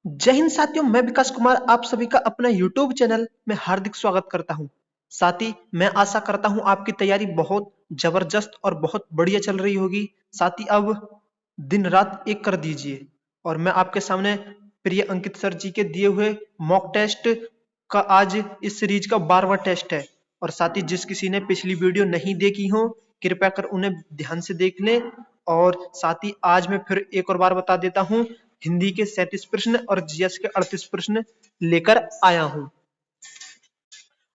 जय हिंद साथियों, मैं विकास कुमार आप सभी का अपना YouTube चैनल में हार्दिक स्वागत करता हूं। साथी, मैं आशा करता हूं आपकी तैयारी बहुत जबरदस्त और बहुत बढ़िया चल रही होगी। साथी, अब दिन रात एक कर दीजिए और मैं आपके सामने प्रिय अंकित सर जी के दिए हुए मॉक टेस्ट का आज इस सीरीज का 12वां टेस्ट है। और साथी, जिस किसी ने पिछली वीडियो नहीं देखी हो कृपया कर उन्हें ध्यान से देख लें। और साथ ही आज मैं फिर एक और बार बता देता हूं, हिंदी के 37 प्रश्न और जीएस के 38 प्रश्न लेकर आया हूं।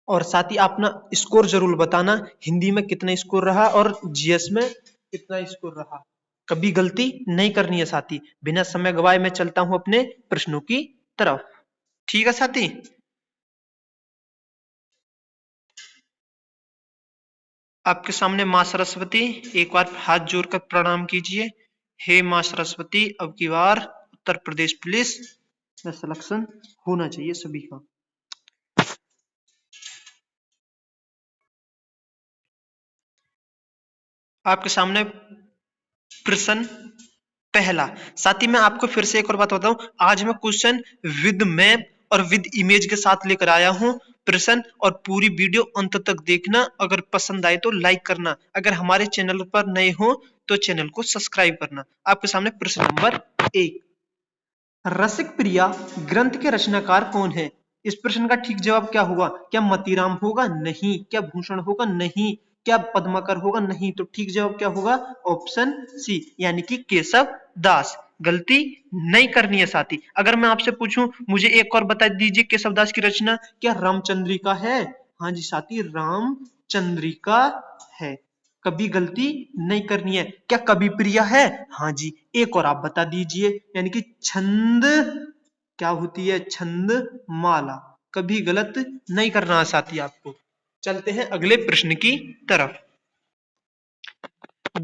और साथ ही अपना स्कोर जरूर बताना, हिंदी में कितना स्कोर रहा और जीएस में कितना स्कोर रहा। कभी गलती नहीं करनी है साथी। बिना समय गवाए मैं चलता हूं अपने प्रश्नों की तरफ। ठीक है साथी। आपके सामने मां सरस्वती, एक बार हाथ जोड़कर प्रणाम कीजिए। हे मां सरस्वती, अब की बार उत्तर प्रदेश पुलिस में सिलेक्शन होना चाहिए सभी का। आपके सामने प्रश्न पहला। साथ ही मैं आपको फिर से एक और बात बताऊं, आज मैं क्वेश्चन विद मैप और विद इमेज के साथ लेकर आया हूं। प्रश्न और पूरी वीडियो अंत तक देखना। अगर पसंद आए तो लाइक करना। अगर हमारे चैनल पर नए हो तो चैनल को सब्सक्राइब करना। आपके सामने प्रश्न नंबर 1। रसिक प्रिया ग्रंथ के रचनाकार कौन है? इस प्रश्न का ठीक जवाब क्या होगा? क्या मतीराम होगा? नहीं। क्या भूषण होगा? नहीं। क्या पद्माकर होगा? नहीं। तो ठीक जवाब क्या होगा? ऑप्शन सी, यानी कि केशव दास। गलती नहीं करनी है साथी। अगर मैं आपसे पूछूं, मुझे एक और बता दीजिए, केशव दास की रचना क्या रामचंद्रिका है? हाँ जी साथी, रामचंद्रिका है। कभी गलती नहीं करनी है। क्या कवि प्रिया है? हाँ जी। एक और आप बता दीजिए, यानी कि छंद क्या होती है? छंद माला। कभी गलत नहीं करना है साथी आपको। चलते हैं अगले प्रश्न की तरफ।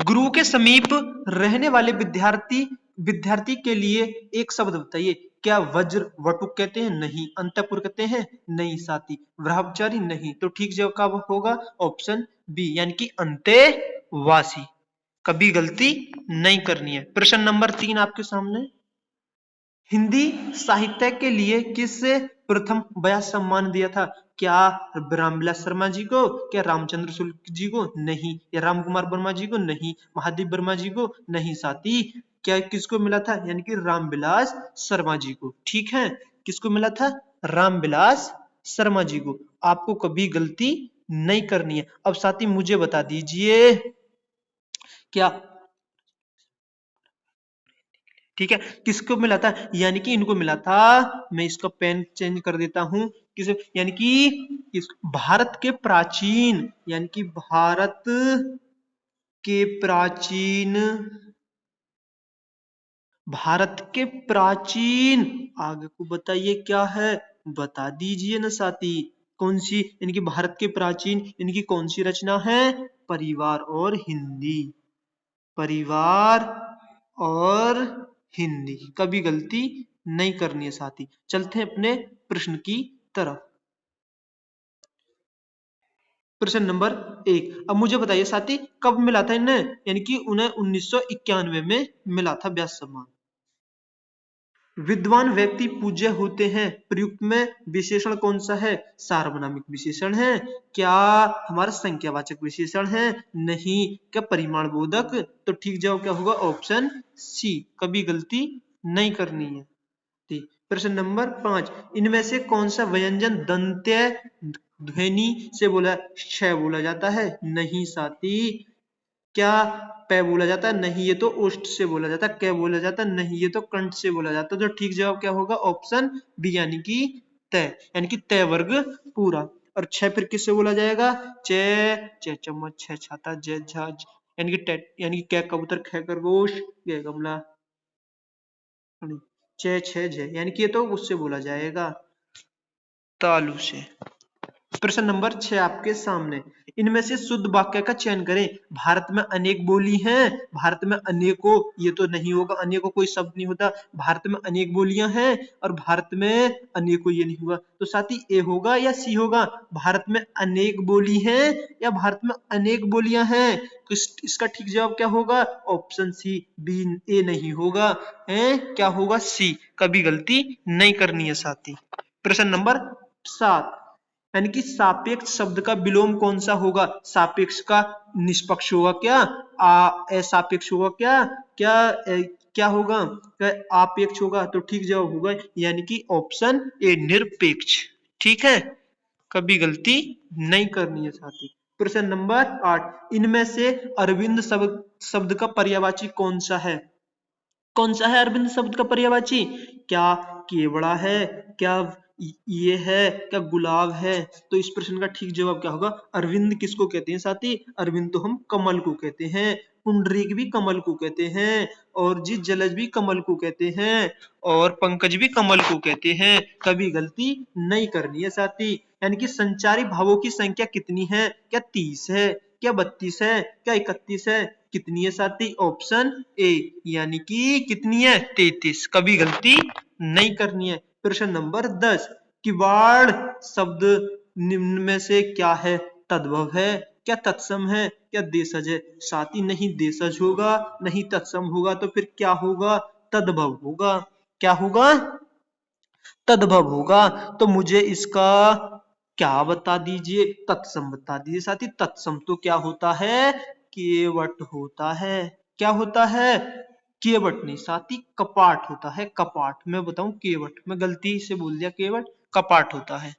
गुरु के समीप रहने वाले विद्यार्थी विद्यार्थी के लिए एक शब्द बताइए। क्या वज्र वटुक कहते हैं? नहीं। अंतःपुर कहते हैं? नहीं साथी। ब्रह्मचारी? नहीं। तो ठीक जवाब होगा ऑप्शन बी, यानी कि अंतेवासी। कभी गलती नहीं करनी है। प्रश्न नंबर 3 आपके सामने। हिंदी साहित्य के लिए किसे प्रथम व्यास सम्मान दिया था? क्या रामविलास शर्मा जी को? क्या रामचंद्र शुक्ल जी को? नहीं। या राम कुमार वर्मा जी को? नहीं। महादेव वर्मा जी को? नहीं साथी। क्या किसको मिला था? यानी कि रामविलास शर्मा जी को। ठीक है, किसको मिला था? रामविलास शर्मा जी को। आपको कभी गलती नहीं करनी है। अब साथी मुझे बता दीजिए, क्या ठीक है किसको मिला था? यानी कि इनको मिला था। मैं इसका पेन चेंज कर देता हूं। किस यानी कि भारत के प्राचीन, यानी कि भारत के प्राचीन भारत के प्राचीन आगे को बताइए क्या है? बता दीजिए ना साथी। कौन सी, यानी कि भारत के प्राचीन यानी कि कौन सी रचना है? परिवार और हिंदी। परिवार और हिंदी। कभी गलती नहीं करनी है साथी। चलते हैं अपने प्रश्न की तरफ। प्रश्न नंबर 1। अब मुझे बताइए साथी, कब मिला था इन्हें? यानी कि उन्हें 1991 में मिला था व्यास सम्मान। विद्वान व्यक्ति पूज्य होते हैं, प्रयुक्त में विशेषण कौन सा है? सार्वनामिक विशेषण है। क्या हमारा संख्यावाचक विशेषण है? नहीं। क्या परिमाण बोधक? तो ठीक जवाब क्या होगा? Option C. कभी गलती नहीं करनी है। ठीक। प्रश्न नंबर 5। इनमें से कौन सा व्यंजन दंत्य ध्वनि से बोला श बोला जाता है? नहीं साथी। क्या पै बोला जाता है? नहीं, ये तो ओष्ठ से बोला जाता है। क्या बोला जाता है? नहीं, ये तो कंठ से बोला जाता है। तो ठीक जवाब क्या होगा? ऑप्शन बी, यानी कि तय, यानी कि तय वर्ग पूरा। और छह फिर किससे बोला जाएगा? च चम्मच, छह छाता, जय झाज, यानी कि यानी कि कै कबूतर, ख खरगोश, गय गमला, च छ जय, यानी कि ये तो उससे बोला जाएगा तालु से। प्रश्न नंबर 6 आपके सामने, इनमें से शुद्ध वाक्य का चयन करें। भारत में अनेक बोली हैं। भारत में अनेकों, ये तो नहीं होगा, अनेकों कोई शब्द नहीं होता। भारत में अनेक बोलियां हैं और भारत में अनेकों, ये नहीं होगा। तो साथी ए होगा या सी होगा? भारत में अनेक बोली हैं या भारत में अनेक बोलियां हैं? तो इसका ठीक जवाब क्या होगा? ऑप्शन सी, बी ए नहीं होगा, है क्या होगा? सी। कभी गलती नहीं करनी है साथी। प्रश्न नंबर 7, यानी कि सापेक्ष शब्द का विलोम कौन सा होगा? सापेक्ष का निष्पक्ष होगा क्या? असापेक्ष होगा क्या? क्या होगा? क्या आपेक्ष होगा? तो ठीक जवाब होगा यानी कि ऑप्शन ए, निरपेक्ष। ठीक है, कभी गलती नहीं करनी है साथी। प्रश्न नंबर 8, इनमें से अरविंद शब्द का पर्यायवाची कौन सा है? कौन सा है अरविंद शब्द का पर्यायवाची? क्या केवड़ा है? क्या ये है? क्या गुलाब है? तो इस प्रश्न का ठीक जवाब क्या होगा? अरविंद किसको कहते हैं साथी? अरविंद तो हम कमल को कहते हैं, पुंडरीक भी कमल को कहते हैं, और जी जलज भी कमल को कहते हैं, और पंकज भी कमल को कहते हैं। कभी गलती नहीं करनी है साथी। यानी कि संचारी भावों की संख्या कितनी है? क्या 30 है? क्या 32 है? क्या 31 है? कितनी है साथी? ऑप्शन ए, यानी कि कितनी है? 33। कभी गलती नहीं करनी है। प्रश्न नंबर 10, किवाड़ शब्द निम्न में से क्या है? तद्भव है? क्या तत्सम है? क्या देशज है? साथी नहीं देशज होगा, नहीं तत्सम होगा, तो फिर क्या होगा? तद्भव होगा। क्या होगा? तद्भव होगा। तो मुझे इसका क्या बता दीजिए? तत्सम बता दीजिए साथी। तत्सम तो क्या होता है? केवट होता है। क्या होता है? केवट नहीं साथी, कपाट होता है। कपाट, मैं बताऊं केवट, मैं गलती से बोल दिया केवट, कपाट होता है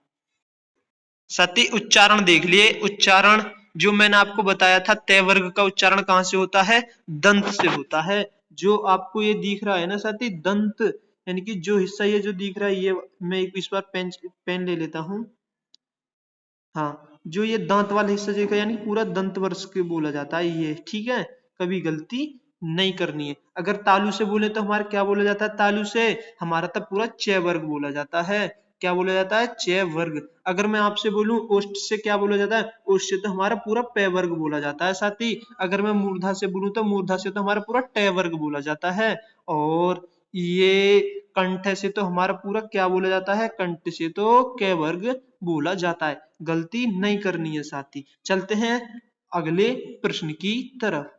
साथी। उच्चारण देख लिए, उच्चारण जो मैंने आपको बताया था, तय वर्ग का उच्चारण कहां से होता है? दंत से होता है। जो आपको ये दिख रहा है ना साथी, दंत, यानी कि जो हिस्सा ये जो दिख रहा है, ये मैं इस बार पेन ले लेता हूं। हाँ, जो ये दांत वाला हिस्सा देखा, यानी पूरा दंत वर्ष के बोला जाता है ये। ठीक है, कभी गलती नहीं करनी है। अगर तालु से बोले तो हमारा क्या बोला जाता है? तालु से हमारा तब पूरा च वर्ग बोला जाता है। क्या बोला जाता है? च वर्ग। अगर मैं आपसे बोलूं ओष्ठ से क्या बोला जाता है? ओष्ठ से तो हमारा पूरा प वर्ग बोला जाता है साथी। अगर मैं मूर्धा से बोलूं तो मूर्धा से तो हमारा पूरा ट वर्ग बोला जाता है। और ये कंठ से तो हमारा पूरा क्या बोला जाता है? कंठ से तो क वर्ग बोला जाता है। गलती नहीं करनी है साथी। चलते हैं अगले प्रश्न की तरफ।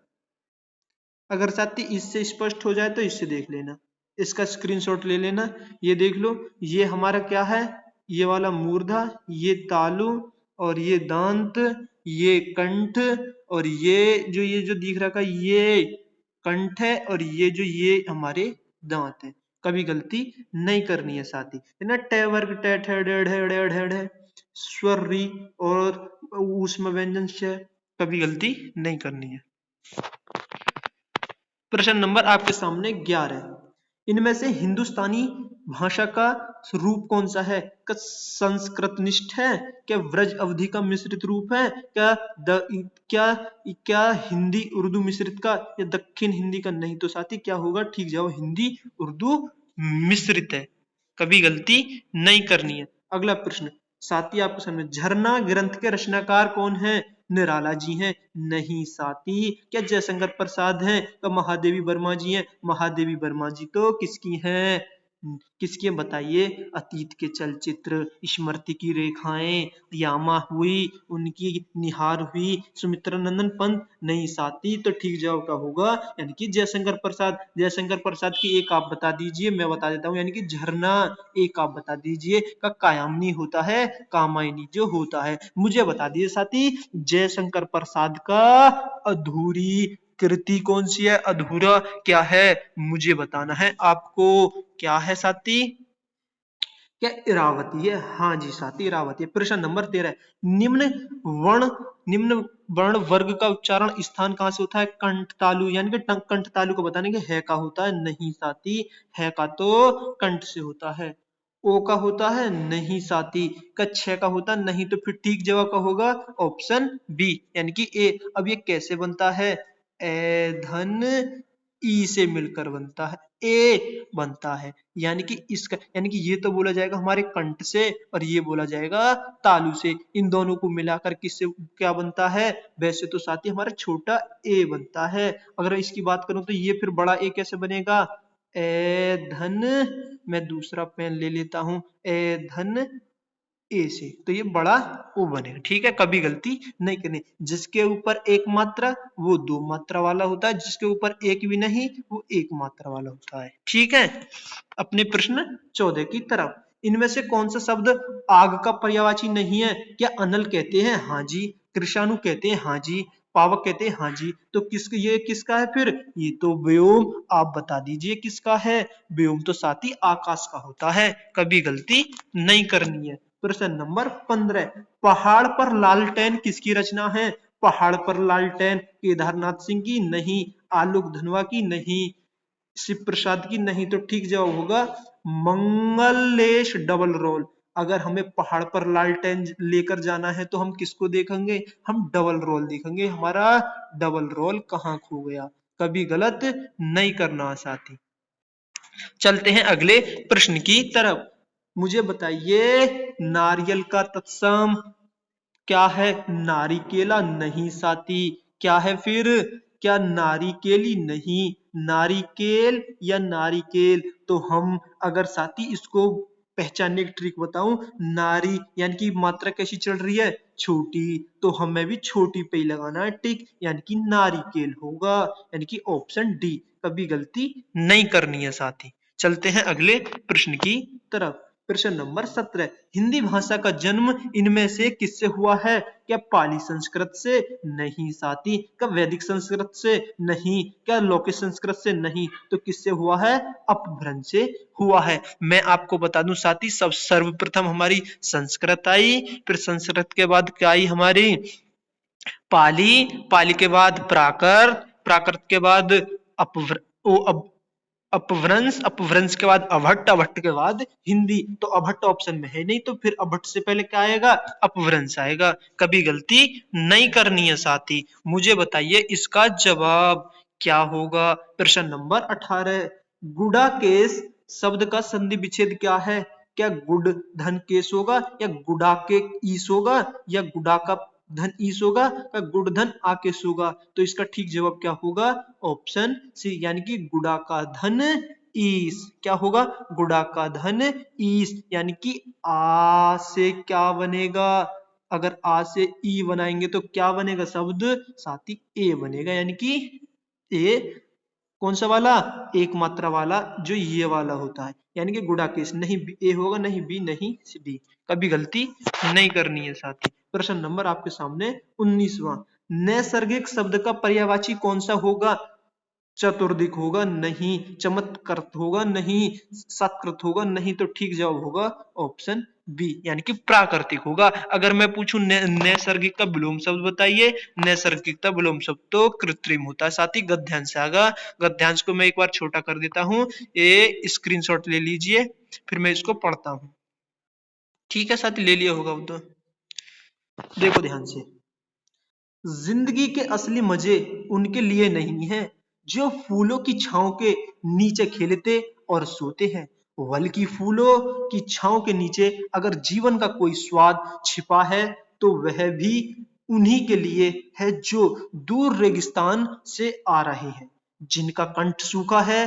अगर साथी इससे स्पष्ट हो जाए तो इससे देख लेना, इसका स्क्रीनशॉट ले लेना। ये देख लो, ये हमारा क्या है? ये वाला मूर्धा, ये तालु, और ये दांत, ये कंठ, और ये जो दिख रहा है ये कंठ है, और ये जो ये हमारे दांत है। कभी गलती नहीं करनी है साथी, है ना। ट वर्ग ट ठ ड ढ ड ढ ढ, स्वर री और ऊष्म व्यंजन श। कभी गलती नहीं करनी है। प्रश्न नंबर आपके सामने 11, इनमें से हिंदुस्तानी भाषा का रूप कौन सा है? क्या संस्कृत निष्ठ है? क्या व्रज अवधि का मिश्रित रूप है? क्या क्या हिंदी उर्दू मिश्रित का, या दक्षिण हिंदी का? नहीं तो साथी क्या होगा? ठीक जवाब हिंदी उर्दू मिश्रित है। कभी गलती नहीं करनी है। अगला प्रश्न साथी आपके सामने, झरना ग्रंथ के रचनाकार कौन है? निराला जी हैं? नहीं साथी। क्या जयशंकर प्रसाद हैं? तो महादेवी वर्मा जी हैं? महादेवी वर्मा जी तो किसकी हैं? किसकी हैं बताइए? अतीत के चलचित्र, स्मृति की रेखाएं, यामा हुई, उनकी निहार हुई, सुमित्रा नंदन पंत? नहीं साथी, तो ठीक जवाब क्या होगा? यानी कि जयशंकर प्रसाद। जयशंकर प्रसाद की एक आप बता दीजिए, मैं बता देता हूँ, यानी कि झरना। एक आप बता दीजिए। का कायामनी होता है? कामायनी जो होता है। मुझे बता दीजिए साथी, जयशंकर प्रसाद का अधूरी कृति कौन सी है? अधूरा क्या है? मुझे बताना है आपको। क्या है साथी? क्या इरावती है? हाँ जी साथी, इरावती है। प्रश्न नंबर 13, निम्न वर्ण निम्न वर्ण वर्ग का उच्चारण स्थान कहां से होता है? कंठ तालु, यानी कि कंठ तालु को बताने के है का होता है? नहीं साथी, है का तो कंठ से होता है। ओ का होता है? नहीं साथी। का छ का होता? नहीं। तो फिर ठीक जवाब का होगा ऑप्शन बी, यानी कि ए। अब ये कैसे बनता है? ए धन ई से मिलकर बनता है। ए बनता है। यानी कि इसका यानी कि ये तो बोला जाएगा हमारे कंठ से और ये बोला जाएगा तालु से। इन दोनों को मिलाकर किससे क्या बनता है? वैसे तो साथी हमारा छोटा ए बनता है। अगर इसकी बात करूं तो ये फिर बड़ा ए कैसे बनेगा? ए धन, मैं दूसरा पेन ले लेता हूं, ए धन ए से, तो ये बड़ा ओ बनेगा। ठीक है, कभी गलती नहीं करनी। जिसके ऊपर एक मात्रा वो दो मात्रा वाला होता है, जिसके ऊपर एक भी नहीं वो एक मात्रा वाला होता है। ठीक है, अपने प्रश्न 14 की तरफ। इनमें से कौन सा शब्द आग का पर्यायवाची नहीं है? क्या अनल कहते हैं? हाँ जी। कृषाणु कहते हैं? हाँ जी। पावक कहते हैं? हाँ जी। तो ये किसका है फिर? ये तो व्योम। आप बता दीजिए किसका है? व्योम तो साथी आकाश का होता है। कभी गलती नहीं करनी है। प्रश्न नंबर 15, पहाड़ पर लालटेन किसकी रचना है? पहाड़ पर लालटेन केदारनाथ सिंह की? नहीं। आलोक धनवा की? नहीं। शिव प्रसाद की? नहीं। तो ठीक जवाब होगा मंगलेश डबल रोल। अगर हमें पहाड़ पर लालटेन लेकर जाना है तो हम किसको देखेंगे? हम डबल रोल देखेंगे। हमारा डबल रोल कहाँ खो गया? कभी गलत नहीं करना साथी। चलते हैं अगले प्रश्न की तरफ। मुझे बताइए नारियल का तत्सम क्या है? नारिकेला? नहीं साथी। क्या है फिर? क्या नारिकेली? नहीं। नारिकेल या नारिकेल? तो हम अगर साथी इसको पहचानने की ट्रिक बताऊं, नारी यानी कि मात्रा कैसी चल रही है? छोटी, तो हमें भी छोटी पे ही लगाना है टिक, यानी कि नारिकेल होगा। यानी कि ऑप्शन डी। कभी गलती नहीं करनी है साथी। चलते हैं अगले प्रश्न की तरफ। प्रश्न नंबर 17, हिंदी भाषा का जन्म इनमें से किससे हुआ है? क्या पाली संस्कृत से? नहीं साथी। क्या वैदिक संस्कृत से? नहीं। क्या लौकिक संस्कृत से? नहीं। तो किससे हुआ है? अपभ्रंश से हुआ है। मैं आपको बता दूं साथी, सब सर्वप्रथम हमारी संस्कृत आई, फिर संस्कृत के बाद क्या आई? हमारी पाली, पाली के बाद प्राकृत, प्राकृत के बाद अपभ्रंश, अपभ्रंश के बाद अभट्ट, अभट्ट के बाद हिंदी। तो अभट्ट ऑप्शन में है नहीं, तो फिर अभट्ट से पहले क्या आएगा? अपभ्रंश आएगा। कभी गलती नहीं करनी है साथी। मुझे बताइए इसका जवाब क्या होगा? प्रश्न नंबर 18, गुड़ा केस शब्द का संधि विच्छेद क्या है? क्या गुड धन केस होगा, या गुडा के ईस होगा, या गुडा का धन ईस होगा, या गुड धन आकेश होगा? तो इसका ठीक जवाब क्या होगा? ऑप्शन सी, यानी कि गुडा का धन ईस। क्या होगा? गुडा का धन ईस। यानी कि आ से क्या बनेगा? अगर आ से ई बनाएंगे तो क्या बनेगा शब्द साथी? ए बनेगा। यानी कि ए कौन सा वाला? एक मात्रा वाला, जो ये वाला होता है। यानी कि गुडाकेश। नहीं ए होगा, नहीं बी, नहीं डी। कभी गलती नहीं करनी है साथी। प्रश्न नंबर आपके सामने 19वां, नैसर्गिक शब्द का पर्यायवाची कौन सा होगा? चतुर्दिक होगा? नहीं। चमत्कृत होगा? नहीं। सत्कृत होगा? नहीं। तो ठीक जवाब होगा ऑप्शन बी, यानी कि प्राकृतिक होगा। अगर मैं पूछूं नैसर्गिक का विलोम शब्द बताइए, नैसर्गिक का विलोम शब्द तो कृत्रिम होता है साथी। गद्यांश आएगा। गद्यांश को मैं एक बार छोटा कर देता हूं, ये स्क्रीनशॉट ले लीजिए, फिर मैं इसको पढ़ता हूं। ठीक है साथी, ले लिया होगा वो तो। देखो ध्यान से, जिंदगी के असली मजे उनके लिए नहीं है जो फूलों की छांव के नीचे खेलते और सोते हैं, बल्कि फूलों की छांव के नीचे अगर जीवन का कोई स्वाद छिपा है तो वह भी उन्हीं के लिए है जो दूर रेगिस्तान से आ रहे हैं, जिनका कंठ सूखा है,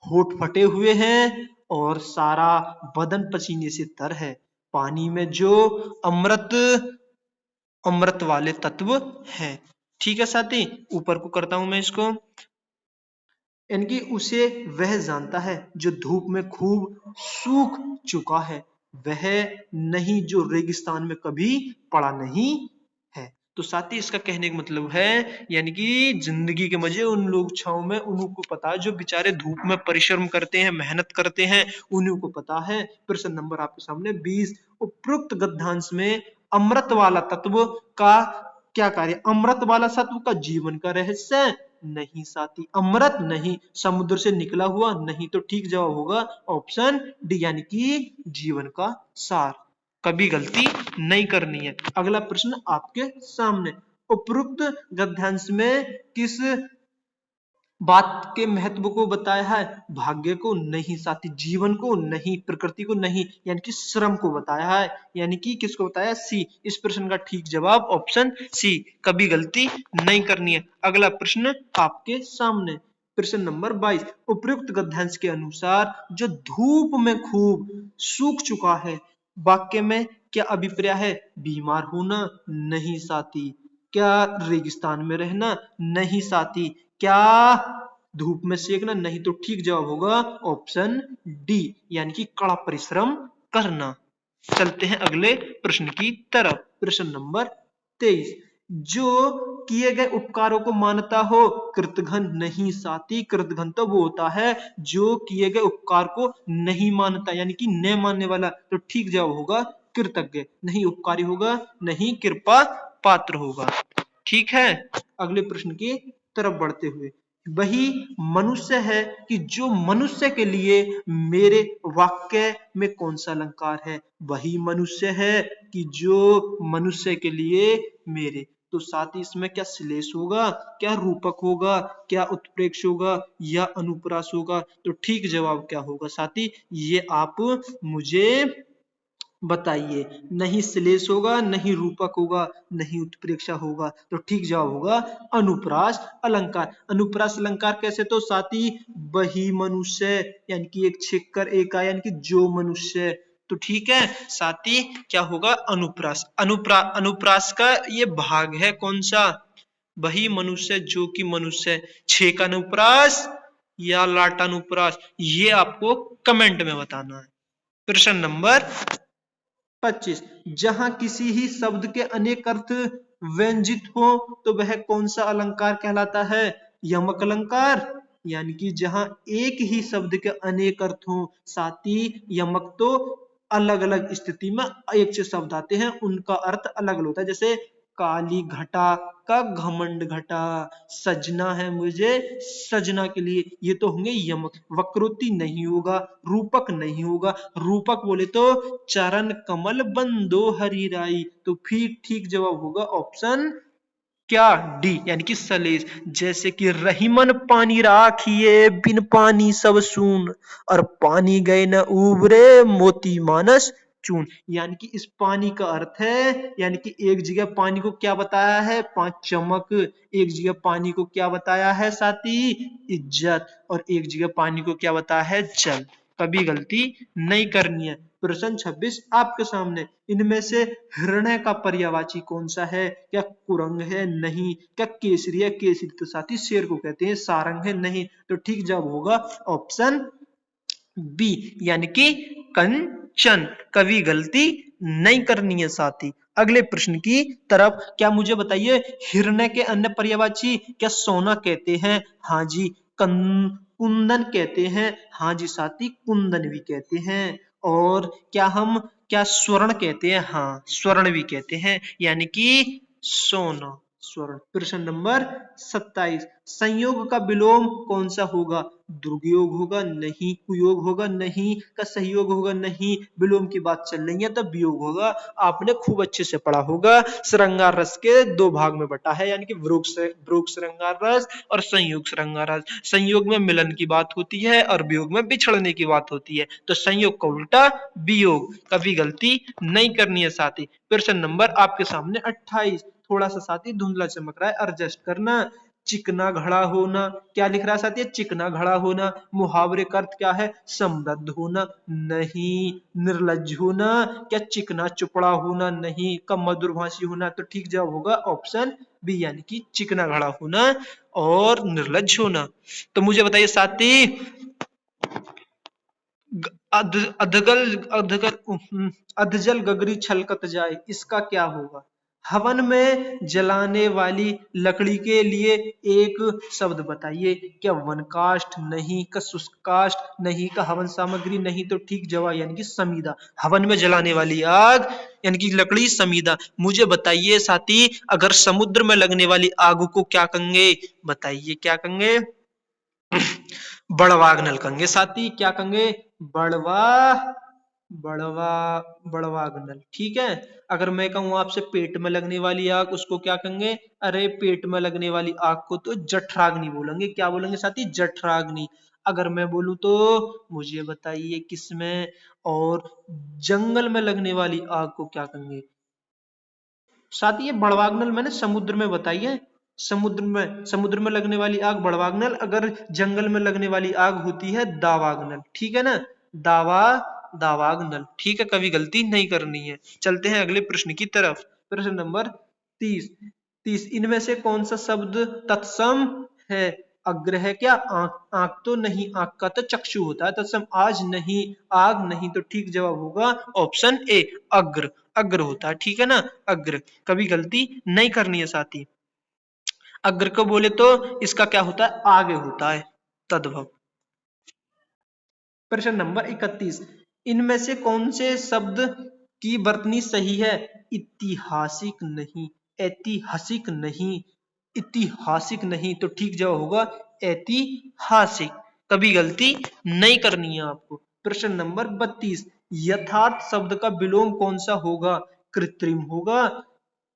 होठ फटे हुए हैं और सारा बदन पसीने से तर है। पानी में जो अमृत अमृत वाले तत्व हैं। ठीक है साथी, ऊपर को करता हूं मैं इसको। यानी उसे वह जानता है जो धूप में खूब सूख चुका है, वह नहीं जो रेगिस्तान में कभी पड़ा नहीं है। तो साथी इसका कहने का मतलब है, यानी कि जिंदगी के मजे उन लोग छांव में उन्हीं को पता है जो बेचारे धूप में परिश्रम करते हैं, मेहनत करते हैं, उन्हीं को पता है। प्रश्न नंबर आपके सामने 20, उपरोक्त गद्यांश में अमृत वाला तत्व का क्या कार्य? अमृत वाला तत्व का जीवन का रहस्य? नहीं साथी, अमृत नहीं। समुद्र से निकला हुआ? नहीं। तो ठीक जवाब होगा ऑप्शन डी, यानी कि जीवन का सार। कभी गलती नहीं करनी है। अगला प्रश्न आपके सामने, उपरोक्त गद्यांश में किस बात के महत्व को बताया है, भाग्य को नहीं साथी, जीवन को नहीं, प्रकृति को नहीं, यानी कि श्रम को बताया है। यानी कि किसको बताया? सी। इस प्रश्न का ठीक जवाब ऑप्शन सी, कभी गलती नहीं करनी है। अगला प्रश्न आपके सामने, प्रश्न नंबर 22। उपयुक्त गद्यांश के अनुसार जो धूप में खूब सूख चुका है, वाक्य में क्या अभिप्राय है? बीमार होना नहीं साथी। क्या रेगिस्तान में रहना? नहीं साथी। क्या धूप में सेकना? नहीं। तो ठीक जवाब होगा ऑप्शन डी, यानी कि कड़ा परिश्रम करना। चलते हैं अगले प्रश्न की तरफ, प्रश्न नंबर 23। जो किए गए उपकारों को मानता हो, कृतघ्न नहीं साथी। कृतघ्न तो वो होता है जो किए गए उपकार को नहीं मानता, यानी कि न मानने वाला। तो ठीक जवाब होगा कृतज्ञ, नहीं उपकारी होगा, नहीं कृपा पात्र होगा। ठीक है, अगले प्रश्न की तरफ बढ़ते हुए, वही मनुष्य है कि जो मनुष्य के लिए मेरे वाक्य में कौन सा अलंकार है? वही मनुष्य है कि जो मनुष्य के लिए मेरे। तो साथ ही इसमें क्या श्लेष होगा, क्या रूपक होगा, क्या उत्प्रेक्ष होगा, या अनुप्रास होगा? तो ठीक जवाब क्या होगा साथी, ये आप मुझे बताइए। नहीं श्लेष होगा, नहीं रूपक होगा, नहीं उत्प्रेक्षा होगा। तो ठीक जवाब होगा अनुप्रास अलंकार। अनुप्रास अलंकार कैसे? तो साथी वही मनुष्य, यानी कि एक छेककर एक आया, यानी कि जो मनुष्य। तो ठीक है साथी, क्या होगा? अनुप्रास। अनुप्रास का ये भाग है कौन सा? वही मनुष्य जो कि मनुष्य। छेक अनुप्रास या लाटानुप्रास, ये आपको कमेंट में बताना है। प्रश्न नंबर 25। जहां किसी ही शब्द के अनेक अर्थ व्यंजित हो, तो वह कौन सा अलंकार कहलाता है? यमक अलंकार। यानी कि जहां एक ही शब्द के अनेक अर्थ हो, साथ ही यमक तो अलग अलग स्थिति में एक से शब्द आते हैं, उनका अर्थ अलग अलग होता है। जैसे काली घटा का घमंड घटा, सजना है मुझे सजना के लिए, ये तो होंगे यमक। वक्रोक्ति नहीं होगा, रूपक नहीं होगा। रूपक बोले तो चरण कमल बंदो हरि राई। तो फिर ठीक जवाब होगा ऑप्शन क्या? डी, यानी कि सलेश। जैसे कि रहीमन पानी राखिए, बिन पानी सब सून, और पानी गए न उबरे, मोती मानस चून। यानी कि इस पानी का अर्थ है, यानी कि एक जगह पानी को क्या बताया है? पांच चमक। एक जगह पानी को क्या बताया है साथी? इज्जत। और एक जगह पानी को क्या बताया है? जल। कभी गलती नहीं करनी है। प्रश्न 26 आपके सामने, इनमें से हिरण्य का पर्यायवाची कौन सा है? क्या कुरंग है? नहीं। क्या केसरी है? केसरी तो साथी शेर को कहते हैं। सारंग है? नहीं। तो ठीक जवाब होगा ऑप्शन बी, यानी कि कंचन। कभी गलती नहीं करनी है साथी। अगले प्रश्न की तरफ, क्या मुझे बताइए, हिरण्य के अन्य पर्यायवाची? क्या सोना कहते हैं? हाँ जी। कुंदन कहते हैं? हाँ जी साथी, कुंदन भी कहते हैं। और क्या स्वर्ण कहते हैं? हाँ, स्वर्ण भी कहते हैं, यानी कि सोना, स्वर्ण। प्रश्न नंबर 27। संयोग का विलोम कौन सा होगा? दुर्योग होगा? नहीं। कुयोग होगा? नहीं। का सहयोग होगा? नहीं। विलोम की बात चल रही है तब वियोग होगा। आपने खूब अच्छे से पढ़ा होगा, श्रृंगार रस के दो भाग में बटा है, यानी कि ब्रूक श्रृंगार रस और संयोग श्रृंगार रस। संयोग में मिलन की बात होती है और वियोग में बिछड़ने की बात होती है। तो संयोग का उल्टा वियोग। कभी गलती नहीं करनी है साथी। प्रश्न नंबर आपके सामने 28। थोड़ा सा साथी धुंधला चमक रहा है, एडजस्ट करना। चिकना घड़ा होना, क्या लिख रहा है साथी? चिकना घड़ा होना। मुहावरे का अर्थ क्या है? समृद्ध होना? नहीं। निर्लज होना? क्या चिकना चुपड़ा होना? नहीं। का मधुरभाषी होना? तो ठीक जवाब होगा ऑप्शन बी, यानी कि चिकना घड़ा होना और निर्लज होना। तो मुझे बताइए साथी, अधगल अधगल अधजल गगरी छलकत जाए, इसका क्या होगा? हवन में जलाने वाली लकड़ी के लिए एक शब्द बताइए। क्या वन काष्ठ? नहीं। का शुष्क काष्ठ? नहीं। का हवन सामग्री? नहीं। तो ठीक जवाब यानी कि समीदा। हवन में जलाने वाली आग यानी कि लकड़ी समीदा। मुझे बताइए साथी, अगर समुद्र में लगने वाली आग को क्या कहेंगे? बताइए क्या कहेंगे? बड़वाग नल कहेंगे साथी। क्या कहेंगे? बड़वा बड़वा बड़वाग्नल। ठीक है। अगर मैं कहूँ आपसे पेट में लगने वाली आग, उसको क्या कहेंगे? अरे पेट में लगने वाली आग को तो जठराग्नि बोलेंगे। क्या बोलेंगे साथी? जठराग्नि। अगर मैं बोलूँ तो मुझे बताइए किसमें? और जंगल में लगने वाली आग को क्या कहेंगे साथी? ये बड़वाग्नल मैंने समुद्र में बताई है। समुद्र में लगने वाली आग बड़वाग्नल, अगर जंगल में लगने वाली आग होती है दावाग्नल। ठीक है ना? दावा दावाग्नल। ठीक है, कभी गलती नहीं करनी है। चलते हैं अगले प्रश्न की तरफ। प्रश्न नंबर 30। इनमें से कौन सा शब्द तत्सम है? अग्र है क्या? आंख? आंख तो नहीं, आंख का तो चक्षु होता है। तत्सम आज नहीं, आग नहीं, तो ठीक जवाब होगा ऑप्शन ए, अग्र। अग्र होता है। ठीक है ना? अग्र। कभी गलती नहीं करनी है साथी। अग्र को बोले तो इसका क्या होता है? आगे होता है, तद्भव। प्रश्न नंबर 31। इनमें से कौन से शब्द की वर्तनी सही है? ऐतिहासिक नहीं, ऐतिहासिक नहीं, ऐतिहासिक नहीं, तो ठीक जवाब होगा ऐतिहासिक। कभी गलती नहीं करनी है आपको। प्रश्न नंबर 32। यथार्थ शब्द का विलोम कौन सा होगा? कृत्रिम होगा?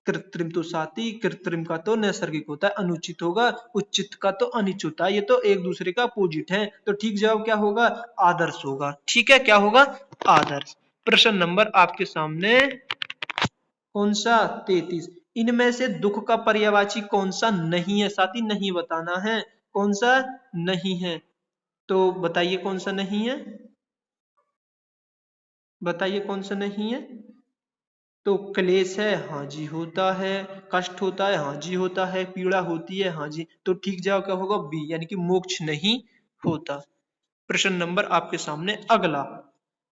कृत्रिम तो साथी, कृत्रिम का तो नैसर्गिक होता है। अनुचित होगा? उचित का तो अनिच होता है। ये तो एक दूसरे का अपोजिट है, तो ठीक जवाब क्या होगा? आदर्श होगा। ठीक है, क्या होगा? आदर्श। प्रश्न नंबर आपके सामने कौन सा? 33। इनमें से दुख का पर्यायवाची कौन सा नहीं है साथी? नहीं बताना है। कौन सा नहीं है? तो बताइए कौन सा नहीं है? बताइए कौन सा नहीं है? तो क्लेश है, हाँ जी होता है। कष्ट होता है, हाँ जी होता है। पीड़ा होती है, हाँ जी। तो ठीक जवाब क्या होगा? बी, यानी कि मोक्ष नहीं होता। प्रश्न नंबर आपके सामने अगला।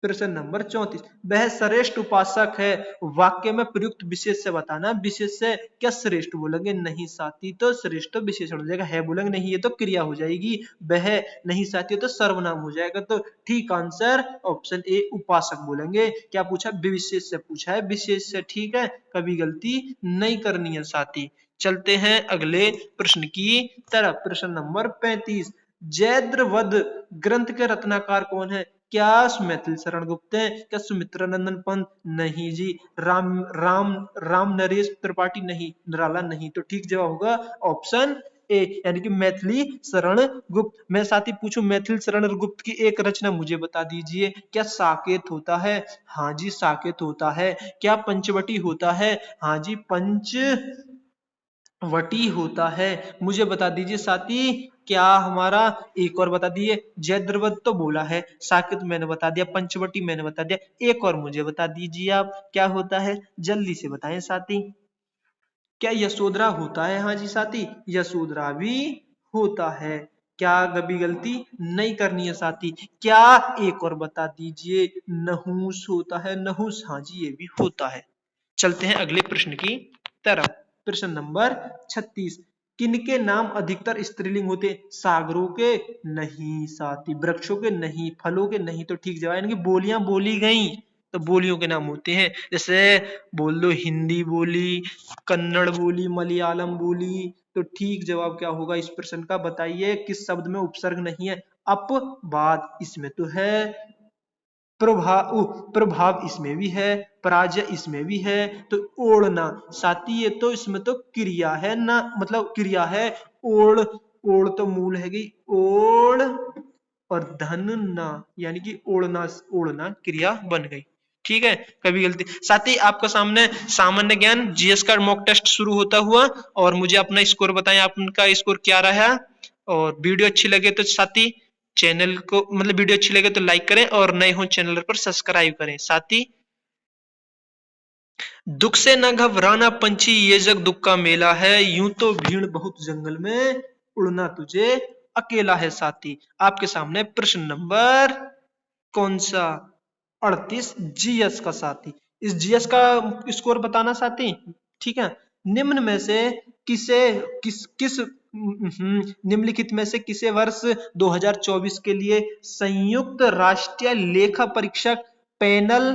प्रश्न नंबर 34। वह श्रेष्ठ उपासक है, वाक्य में प्रयुक्त विशेष से बताना। विशेष से क्या श्रेष्ठ बोलेंगे? नहीं साथी, तो श्रेष्ठ तो विशेषण हो जाएगा। है बोलेंगे नहीं, ये तो क्रिया हो जाएगी। वह नहीं साथी, तो सर्वनाम हो जाएगा। तो ठीक आंसर ऑप्शन ए, उपासक बोलेंगे। क्या पूछा? विशेष से पूछा है, विशेष से। ठीक है, कभी गलती नहीं करनी है साथी। चलते हैं अगले प्रश्न की तरफ। प्रश्न नंबर 35। जैद्रवध ग्रंथ के रत्नाकार कौन है? क्या मैथिल शरण गुप्त है? क्या सुमित्रा नंदन पंत? नहीं जी। राम राम राम नरेश त्रिपाठी? नहीं। निराला? नहीं। तो ठीक जवाब होगा ऑप्शन ए, यानी कि मैथिली शरण गुप्त। मैं साथी पूछूं, मैथिल शरण गुप्त की एक रचना मुझे बता दीजिए। क्या साकेत होता है? हाँ जी, साकेत होता है। क्या पंचवटी होता है? हाँ जी, पंच वटी होता है। मुझे बता दीजिए साथी, क्या हमारा, एक और बता दीजिए। जयद्रथ तो बोला है, साकेत मैंने बता दिया, पंचवटी मैंने बता दिया, एक और मुझे बता दीजिए आप, क्या होता है? जल्दी से बताएं साथी। क्या यशोधरा होता है? हाँ जी साथी, यशोधरा भी होता है। क्या कभी गलती नहीं करनी है साथी। क्या, एक और बता दीजिए, नहुस होता है? नहुस, हाँ जी, ये भी होता है। चलते हैं अगले प्रश्न की तरफ। प्रश्न नंबर 36। किनके नाम अधिकतर स्त्रीलिंग होते? सागरों के? नहीं साथी। वृक्षों के? नहीं। फलों के? नहीं। तो ठीक जवाब, यानी कि बोलियां बोली गई तो बोलियों के नाम होते हैं। जैसे बोल दो हिंदी बोली, कन्नड़ बोली, मलयालम बोली। तो ठीक जवाब क्या होगा इस प्रश्न का? बताइए किस शब्द में उपसर्ग नहीं है? अपवाद इसमें तो है, प्रभाव इसमें भी है, पराजय इसमें भी है, तो ओढ़ना साथी, ये तो इसमें तो क्रिया है ना, मतलब क्रिया है। ओढ़, ओढ़ तो मूल है गई, ओढ़, और धन ना, यानी कि ओढ़ना, ओढ़ना क्रिया बन गई। ठीक है, कभी गलती साथी। आपका सामने सामान्य ज्ञान जीएस का मॉक टेस्ट शुरू होता हुआ, और मुझे अपना स्कोर बताएं, आपका स्कोर क्या रहा। और वीडियो अच्छी लगे तो साथी चैनल को, मतलब वीडियो अच्छी लगे तो लाइक करें, और नए हो चैनल पर सब्सक्राइब करें साथी। दुख से न घबराना पंछी, ये जग दुख का मेला है, यूं तो भीड़ बहुत जंगल में, उड़ना तुझे अकेला है साथी। आपके सामने प्रश्न नंबर कौन सा? 38 जीएस का साथी। इस जीएस का स्कोर बताना साथी। ठीक है। निम्न में से किसे, किस किस निम्नलिखित में से किसे वर्ष 2024 के लिए संयुक्त राष्ट्रीय लेखा परीक्षक पैनल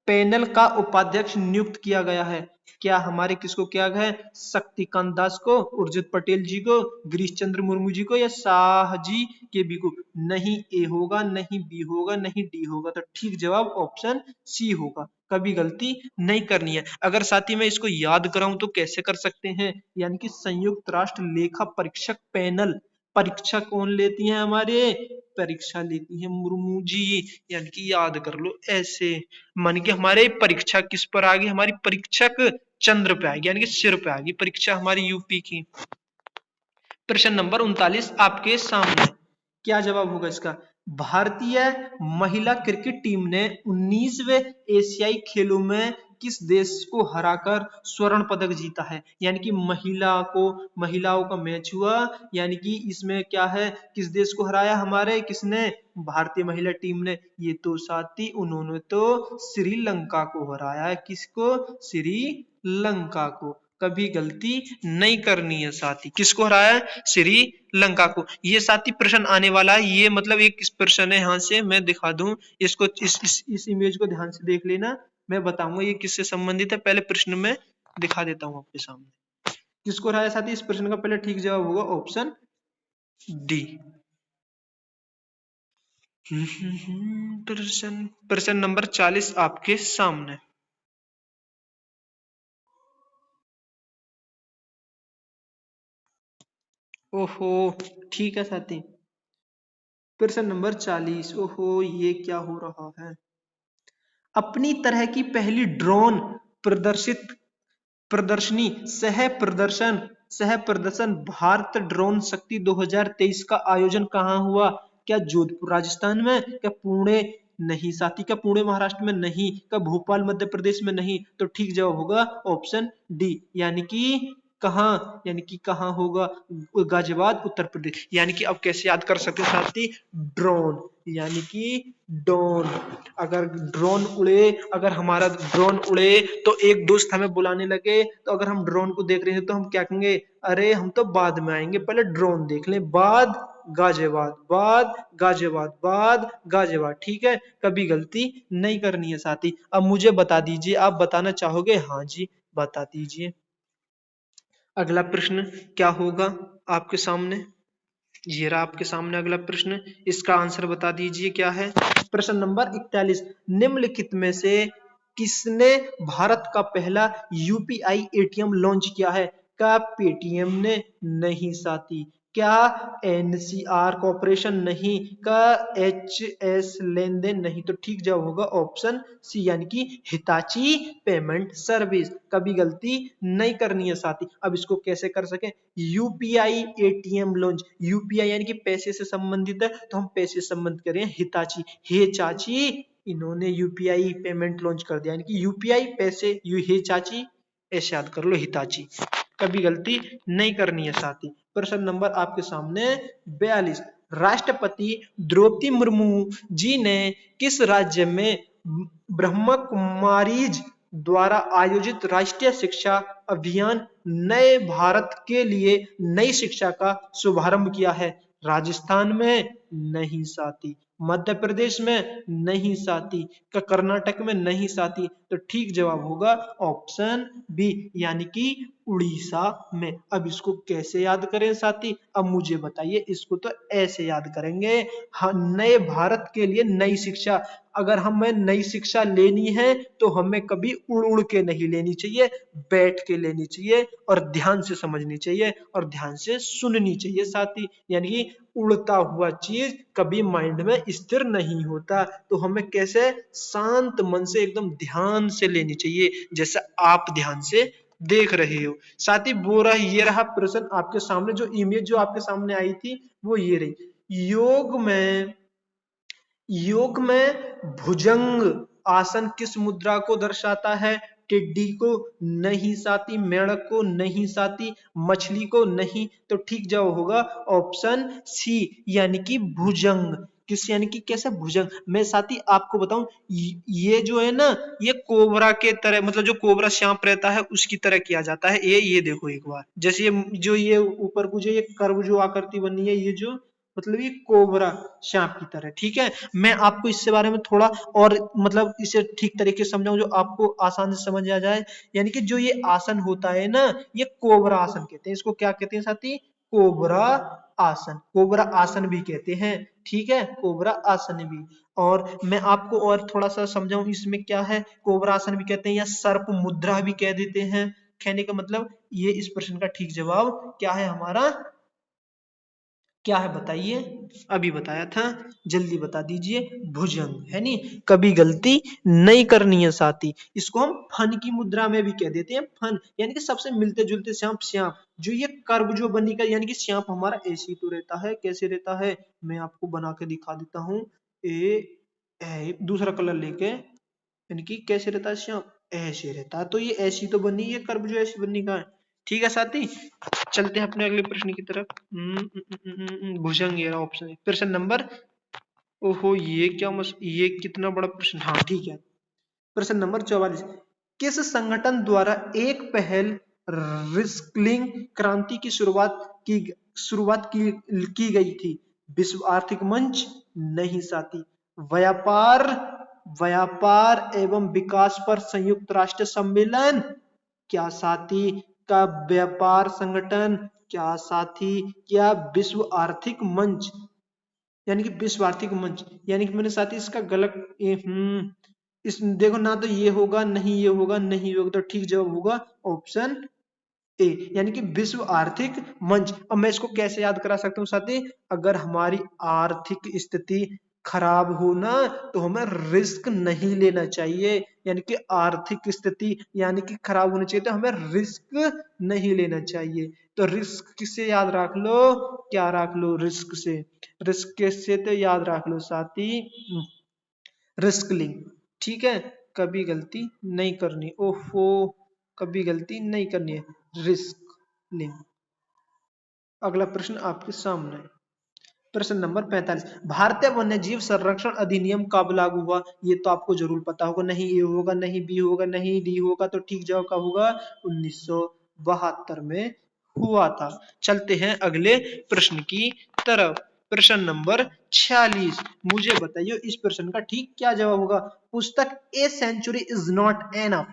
पैनल का उपाध्यक्ष नियुक्त किया गया है? क्या हमारे किसको किया गया है? शक्तिकांत दास को, उर्जित पटेल जी को, गिरीश चंद्र मुर्मू जी को, या शाहजी के बी को? नहीं ए होगा, नहीं बी होगा, नहीं डी होगा, तो ठीक जवाब ऑप्शन सी होगा। कभी गलती नहीं करनी है। अगर साथी मैं इसको याद कराऊं तो कैसे कर सकते हैं? यानी कि संयुक्त राष्ट्र लेखा परीक्षक पैनल, परीक्षा कौन लेती है हमारे? परीक्षा लेती है मुर्मू जी। यानी कि याद कर लो ऐसे। मान के हमारे परीक्षा किस पर आ गई? हमारी परीक्षक चंद्र पे आएगी, यानी कि सिर पे आएगी परीक्षा हमारी यूपी की। प्रश्न नंबर 39 आपके सामने, क्या जवाब होगा इसका? भारतीय महिला क्रिकेट टीम ने 19वें एशियाई खेलों में किस देश को हराकर स्वर्ण पदक जीता है? यानी कि महिलाओं का मैच हुआ, यानी कि इसमें क्या है, किस देश को हराया हमारे, किसने? भारतीय महिला टीम ने। ये तो साथी उन्होंने तो श्रीलंका को हराया है। किसको? श्रीलंका को। कभी गलती नहीं करनी है साथी। किसको हराया है? श्रीलंका को। ये साथी प्रश्न आने वाला है, ये मतलब एक प्रश्न है, यहाँ से मैं दिखा दूं इसको, इस इमेज को ध्यान से देख लेना, मैं बताऊंगा ये किससे संबंधित है। पहले प्रश्न में दिखा देता हूं आपके सामने। किसको हराया साथी? इस प्रश्न का पहले ठीक जवाब होगा ऑप्शन डी। प्रश्न नंबर 40 आपके सामने। ओहो, ठीक है साथी। प्रश्न नंबर 40। ओहो, ये क्या हो रहा है? अपनी तरह की पहली ड्रोन प्रदर्शनी सह प्रदर्शन भारत ड्रोन शक्ति 2023 का आयोजन कहाँ हुआ? क्या जोधपुर राजस्थान में? क्या पुणे? नहीं साथी। क्या पुणे महाराष्ट्र में? नहीं। क्या भोपाल मध्य प्रदेश में? नहीं। तो ठीक जवाब होगा ऑप्शन डी, यानी कि कहाँ, यानी कि कहाँ होगा? गाजियाबाद उत्तर प्रदेश। यानी कि अब कैसे याद कर सकते हैं साथी? ड्रोन, यानी कि ड्रोन। अगर ड्रोन उड़े, अगर हमारा ड्रोन उड़े तो एक दोस्त हमें बुलाने लगे, तो अगर हम ड्रोन को देख रहे हैं तो हम क्या कहेंगे? अरे हम तो बाद में आएंगे, पहले ड्रोन देख लें। बाद गाजियाबाद, बाद गाजियाबाद, बाद गाजियाबाद। ठीक है, कभी गलती नहीं करनी है साथी। अब मुझे बता दीजिए, आप बताना चाहोगे? हाँ जी, बता दीजिए। अगला प्रश्न क्या होगा आपके सामने? ये रहा आपके सामने अगला प्रश्न, इसका आंसर बता दीजिए क्या है। प्रश्न नंबर 41, निम्नलिखित में से किसने भारत का पहला यूपीआई एटीएम लॉन्च किया है? क्या पेटीएम ने? नहीं साथी। क्या एनसीआर कॉर्पोरेशन? नहीं। क्या एचएस लेन देन? नहीं। तो ठीक जवाब होगा ऑप्शन सी, यानी कि हिताची पेमेंट सर्विस। कभी गलती नहीं करनी है साथी। अब इसको कैसे कर सके? यूपीआई एटीएम लॉन्च, यूपीआई यानी कि पैसे से संबंधित है, तो हम पैसे संबंधित करें हिताची। हे चाची, इन्होंने यूपीआई पेमेंट लॉन्च कर दिया, यानी कि यूपीआई पैसे, यू हे चाची, ऐसे याद कर लो हिताची। कभी गलती नहीं करनी है साथी। प्रश्न नंबर आपके सामने 42, राष्ट्रपति द्रौपदी मुर्मू जी ने किस राज्य में ब्रह्मा कुमारीज द्वारा आयोजित राष्ट्रीय शिक्षा अभियान नए भारत के लिए नई शिक्षा का शुभारंभ किया है? राजस्थान में? नहीं साथी। मध्य प्रदेश में? नहीं साथी। क्या कर्नाटक में? नहीं साथी। तो ठीक जवाब होगा ऑप्शन बी, यानी कि उड़ीसा में। अब इसको कैसे याद करें साथी? अब मुझे बताइए। इसको तो ऐसे याद करेंगे, हाँ, नए भारत के लिए नई शिक्षा। अगर हमें नई शिक्षा लेनी है तो हमें कभी उड़ उड़ के नहीं लेनी चाहिए, बैठ के लेनी चाहिए और ध्यान से समझनी चाहिए और ध्यान से सुननी चाहिए साथी। यानी कि उड़ता हुआ चीज कभी माइंड में स्थिर नहीं होता, तो हमें कैसे? शांत मन से एकदम ध्यान से लेनी चाहिए, जैसे आप ध्यान से देख रहे हो साथी। बोरा ये रहा प्रश्न आपके सामने, जो इमेज जो आपके सामने आई थी वो ये रही। योग में भुजंग आसन किस मुद्रा को दर्शाता है? टिड्डी को? नहीं साथी। मेंढक को? नहीं साथी। मछली को? नहीं। तो ठीक जवाब होगा ऑप्शन सी, यानी कि भुजंग। किस, यानी कि कैसा? भुजंग। मैं साथी आपको बताऊं, ये जो है ना, ये कोबरा के तरह, मतलब जो कोबरा सांप रहता है उसकी तरह किया जाता है। ये देखो एक बार, जैसे ये जो ये ऊपर को जो ये कर्व जो आकृति बनी है, ये जो मतलब ये कोबरा सांप की तरह। ठीक है, मैं आपको इससे बारे में थोड़ा और मतलब इसे ठीक तरीके से समझाऊं जो आपको आसान से समझ आ जाए। यानी कि जो ये आसन होता है ना, ये कोबरा आसन कहते हैं। इसको क्या कहते हैं साथी? कोबरा आसन। कोबरा आसन भी कहते हैं। ठीक है, कोबरा आसन भी। और मैं आपको और थोड़ा सा समझाऊं इसमें क्या है, कोबरा आसन भी कहते हैं या सर्प मुद्रा भी कह देते हैं। कहने का मतलब ये इस प्रश्न का ठीक जवाब क्या है हमारा, क्या है बताइए? अभी बताया था, जल्दी बता दीजिए। भुजंग है नी। कभी गलती नहीं करनी है साथी। इसको हम फन की मुद्रा में भी कह देते हैं। फन यानी कि सबसे मिलते जुलते सांप श्याम। जो ये कर्व जो बनेगा यानी कि श्याम हमारा ऐसे तो रहता है, कैसे रहता है मैं आपको बना के दिखा देता हूँ। दूसरा कलर लेके, यानी कि कैसे रहता है श्याम, ऐसे रहता है। तो ये ऐसी तो बनी है कर्व, जो ऐसी बनने का है। ठीक है साथी, चलते हैं अपने अगले प्रश्न की तरफ। भुजंग, ये ऑप्शन है प्रश्न नंबर, ओहो ये क्या ये कितना बड़ा प्रश्न। हाँ ठीक है, प्रश्न नंबर 44। किस संगठन द्वारा एक पहल रिस्कलिंग क्रांति की शुरुआत की गई थी? विश्व आर्थिक मंच? नहीं साथी। व्यापार व्यापार एवं विकास पर संयुक्त राष्ट्र सम्मेलन? क्या साथी? का व्यापार संगठन? क्या साथी? क्या विश्व आर्थिक मंच? यानी कि विश्व आर्थिक मंच, यानी कि मैंने साथी इसका गलत इस देखो ना, तो ये होगा नहीं, ये होगा नहीं, ये होगा। तो ठीक जवाब होगा ऑप्शन ए, यानी कि विश्व आर्थिक मंच। अब मैं इसको कैसे याद करा सकता हूँ साथी? अगर हमारी आर्थिक स्थिति खराब हो ना, तो हमें रिस्क नहीं लेना चाहिए। यानी कि आर्थिक स्थिति यानी कि खराब होनी चाहिए, तो हमें रिस्क नहीं लेना चाहिए। तो रिस्क किससे याद रख लो? क्या रख लो? रिस्क से। रिस्क किससे? तो याद रख लो साथी, रिस्क लिंक। ठीक है, कभी गलती नहीं करनी। ओहो, कभी गलती नहीं करनी है। Risk link. अगला प्रश्न आपके सामने है। प्रश्न नंबर 45। भारतीय वन्यजीव संरक्षण अधिनियम कब लागू हुआ? ये तो आपको जरूर पता होगा। नहीं ए होगा, नहीं बी होगा, नहीं डी होगा। तो ठीक जवाब कब होगा? 1972 में हुआ था। चलते हैं अगले प्रश्न की तरफ। प्रश्न नंबर 46। मुझे बताइए इस प्रश्न का ठीक क्या जवाब होगा? पुस्तक a century is not enough,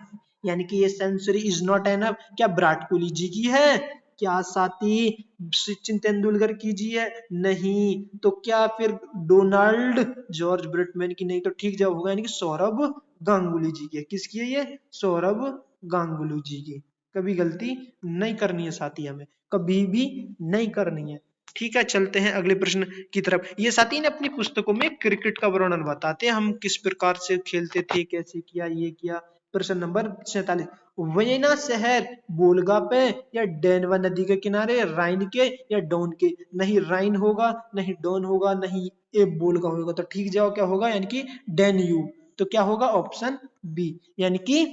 यानी कि ये सेंचुरी इज नॉट एनफ क्या विराट कोहली जी की है? क्या साथी सचिन तेंदुलकर कीजिए? नहीं। तो क्या फिर डोनाल्ड जॉर्ज ब्रिटमैन की? नहीं। तो ठीक जवाब होगा यानी कि सौरभ गांगुली जी की। किसकी है ये? सौरभ गांगुली जी की। कभी गलती नहीं करनी है साथी, हमें कभी भी नहीं करनी है। ठीक है, चलते हैं अगले प्रश्न की तरफ। ये साथी ने अपनी पुस्तकों में क्रिकेट का वर्णन बताते हैं, हम किस प्रकार से खेलते थे, कैसे किया, ये किया। प्रश्न नंबर 47। वियना शहर वोल्गा पे या डेनवर नदी के किनारे, राइन के या डोन के? नहीं राइन होगा, नहीं डोन होगा, नहीं ए वोल्गा होगा। तो ठीक जवाब क्या होगा? यानी कि डेन्यूब। तो क्या होगा? ऑप्शन बी, यानी कि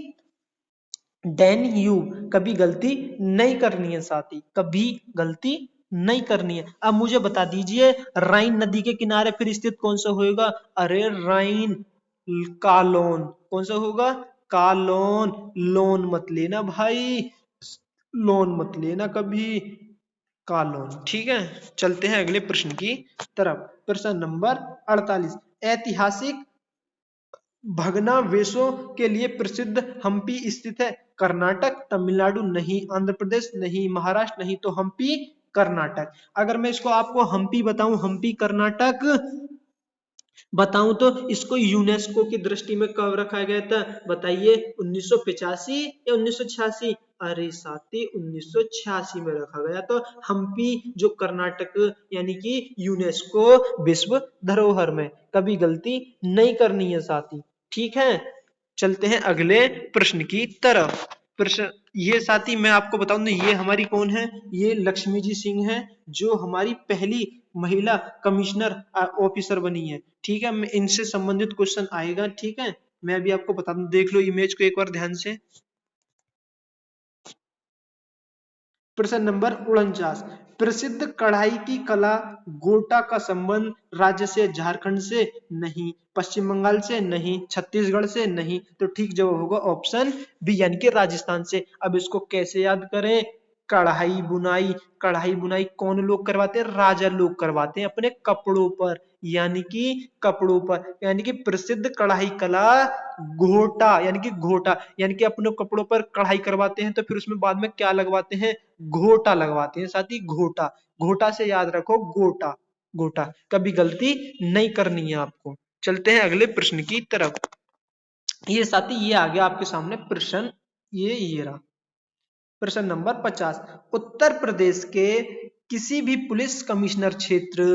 डेन्यूब। कभी गलती नहीं करनी है साथी, कभी गलती नहीं करनी है। अब मुझे बता दीजिए राइन नदी के किनारे फिर स्थित कौन सा होगा? अरे राइन कालोन। कौन सा होगा? कालोन। लोन मत लेना भाई, लोन मत लेना कभी, कालोन। ठीक है, चलते हैं अगले प्रश्न की तरफ। प्रश्न नंबर 48। ऐतिहासिक भग्नावशेषों के लिए प्रसिद्ध हम्पी स्थित है? कर्नाटक, तमिलनाडु? नहीं। आंध्र प्रदेश? नहीं। महाराष्ट्र? नहीं। तो हम्पी कर्नाटक। अगर मैं इसको आपको हम्पी बताऊं, हम्पी कर्नाटक बताऊं, तो इसको यूनेस्को की दृष्टि में कब रखा गया था? बताइए, 1985 या 1986? अरे साथी 1986 में रखा गया। तो हम्पी जो कर्नाटक यानी कि यूनेस्को विश्व धरोहर में। कभी गलती नहीं करनी है साथी। ठीक है, चलते हैं अगले प्रश्न की तरफ। प्रश्न ये साथी मैं आपको बताऊं, ये हमारी कौन है? ये लक्ष्मी जी सिंह है, जो हमारी पहली महिला कमिश्नर ऑफिसर बनी है। ठीक है, मैं इनसे संबंधित क्वेश्चन आएगा। ठीक है, मैं अभी आपको बता दूं, देख लो इमेज को एक बार ध्यान से। प्रश्न नंबर 49। प्रसिद्ध कढ़ाई की कला गोटा का संबंध राज्य से? झारखंड से? नहीं। पश्चिम बंगाल से? नहीं। छत्तीसगढ़ से? नहीं। तो ठीक जवाब होगा ऑप्शन बी, यानी कि राजस्थान से। अब इसको कैसे याद करें? कढ़ाई बुनाई, कढ़ाई बुनाई कौन लोग करवाते हैं? राजा लोग करवाते हैं अपने कपड़ों पर, यानी कि कपड़ों पर, यानी कि प्रसिद्ध कढ़ाई कला घोटा, यानी कि घोटा, यानी कि अपने कपड़ों पर कढ़ाई करवाते हैं तो फिर उसमें बाद में क्या लगवाते हैं? घोटा लगवाते हैं साथी, घोटा। घोटा से याद रखो गोटा, गोटा, कभी गलती नहीं करनी है आपको। चलते हैं अगले प्रश्न की तरफ। ये साथी ये आ गया आपके सामने प्रश्न, ये रहा प्रश्न नंबर 50। उत्तर प्रदेश के किसी भी पुलिस कमिश्नर क्षेत्र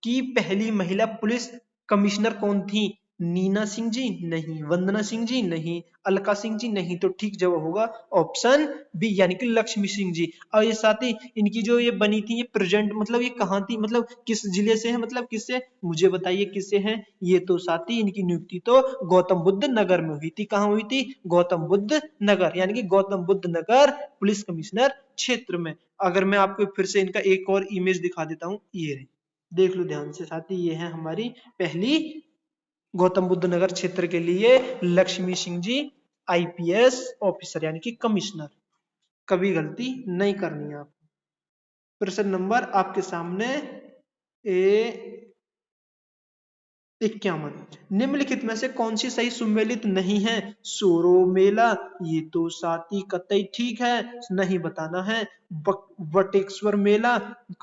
की पहली महिला पुलिस कमिश्नर कौन थी? नीना सिंह जी नहीं, वंदना सिंह जी नहीं, अलका सिंह जी नहीं, तो ठीक जवाब होगा ऑप्शन बी, यानी कि लक्ष्मी सिंह जी। और ये साथ ही इनकी जो ये बनी थी, ये प्रेजेंट मतलब ये कहाँ थी, मतलब किस जिले से है, मतलब किससे, मुझे बताइए किससे है ये? तो साथ ही इनकी नियुक्ति तो गौतम बुद्ध नगर में हुई थी। कहाँ हुई थी? गौतम बुद्ध नगर, यानी कि गौतम बुद्ध नगर पुलिस कमिश्नर क्षेत्र में। अगर मैं आपको फिर से इनका एक और इमेज दिखा देता हूँ, ये रही, देख लो ध्यान से साथी, ये है हमारी पहली गौतम बुद्ध नगर क्षेत्र के लिए लक्ष्मी सिंह जी आईपीएस ऑफिसर, यानी कि कमिश्नर। कभी गलती नहीं करनी है आपको। प्रश्न नंबर आपके सामने 51। निम्नलिखित में से कौन सी सही सुमेलित नहीं है? सोरो मेला, ये तो साथी कतई ठीक है, नहीं बताना है। वटेश्वर मेला,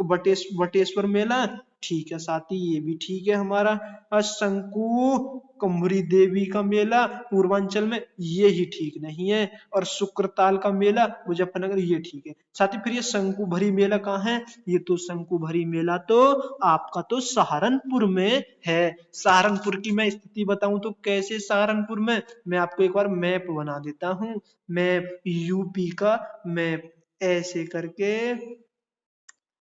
वटेश्वर मेला ठीक है साथी, ये भी ठीक है हमारा। शंकु कुंभरी देवी का मेला पूर्वांचल में, ये ही ठीक नहीं है। और शुक्रताल का मेला मुजफ्फरनगर, ये ठीक है साथी। फिर ये शंकु भरी मेला कहाँ है? ये तो शंकु भरी मेला तो आपका तो सहारनपुर में है। सहारनपुर की मैं स्थिति बताऊं तो कैसे सहारनपुर में, मैं आपको एक बार मैप बना देता हूं, मैप यूपी का मैप, ऐसे करके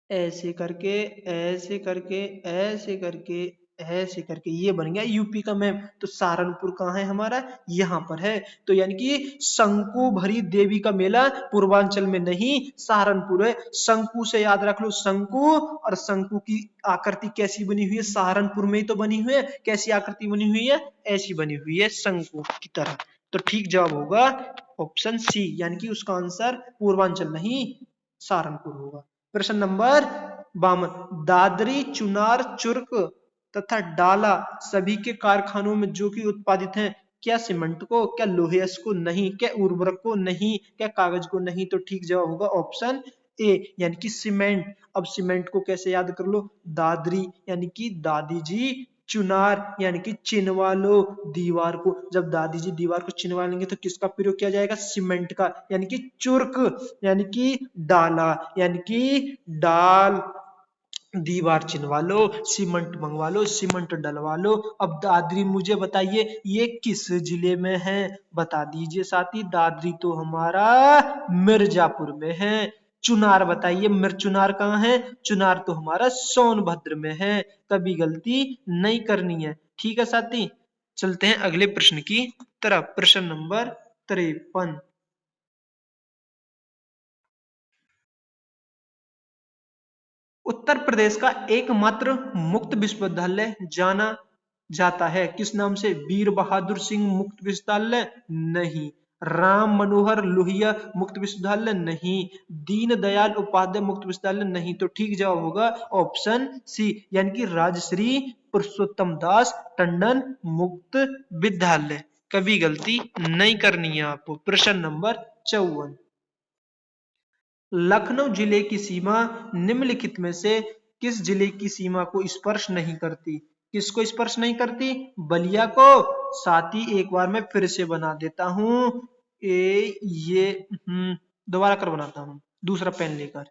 ऐसे करके ऐसे करके ऐसे करके ऐसे करके ये बन गया यूपी का मैप। तो सहारनपुर कहाँ है हमारा? यहाँ पर है। तो यानी कि शंकु भरी देवी का मेला पूर्वांचल में नहीं, सहारनपुर है। शंकु से याद रख लो, शंकु, और शंकु की आकृति कैसी बनी हुई है? सहारनपुर में ही तो बनी हुई है। कैसी आकृति बनी हुई है? ऐसी बनी हुई है, शंकु की तरह। तो ठीक जवाब होगा ऑप्शन सी, यानी कि उसका आंसर पूर्वांचल नहीं सहारनपुर होगा। प्रश्न नंबर 52। दादरी, चुनार, चुर्क तथा डाला सभी के कारखानों में जो कि उत्पादित हैं, क्या सीमेंट को, क्या लोहे को नहीं, क्या उर्वरक को नहीं, क्या कागज को नहीं, तो ठीक जवाब होगा ऑप्शन ए, यानी कि सीमेंट। अब सीमेंट को कैसे याद कर लो? दादरी यानी कि दादी जी, चुनार यानी कि चिनवा लो दीवार को। जब दादी जी दीवार को चिनवा लेंगे तो किसका प्रयोग किया जाएगा? सीमेंट का। यानी कि चुर्क यानी कि डाला, यानी कि डाल, दीवार चिनवा लो, सीमेंट मंगवा लो, सीमेंट डलवा लो। अब दादरी मुझे बताइए ये किस जिले में है? बता दीजिए साथी। दादरी तो हमारा मिर्जापुर में है। चुनार बताइए, चुनार कहाँ है? चुनार तो हमारा सोनभद्र में है। कभी गलती नहीं करनी है, ठीक है साथी। चलते हैं अगले प्रश्न की तरफ। प्रश्न नंबर 53। उत्तर प्रदेश का एकमात्र मुक्त विश्वविद्यालय जाना जाता है किस नाम से? वीर बहादुर सिंह मुक्त विश्वविद्यालय नहीं, राम मनोहर लोहिया मुक्त विश्वविद्यालय नहीं, दीनदयाल उपाध्याय मुक्त विश्वविद्यालय नहीं, तो ठीक जवाब होगा ऑप्शन सी, यानी कि राजश्री पुरुषोत्तम दास टंडन मुक्त विद्यालय। कभी गलती नहीं करनी है आपको। प्रश्न नंबर 54। लखनऊ जिले की सीमा निम्नलिखित में से किस जिले की सीमा को स्पर्श नहीं करती? किसको स्पर्श नहीं करती? बलिया को। साथ ही एक बार मैं फिर से बना देता हूं, ये दोबारा कर बनाता हूं दूसरा पेन लेकर।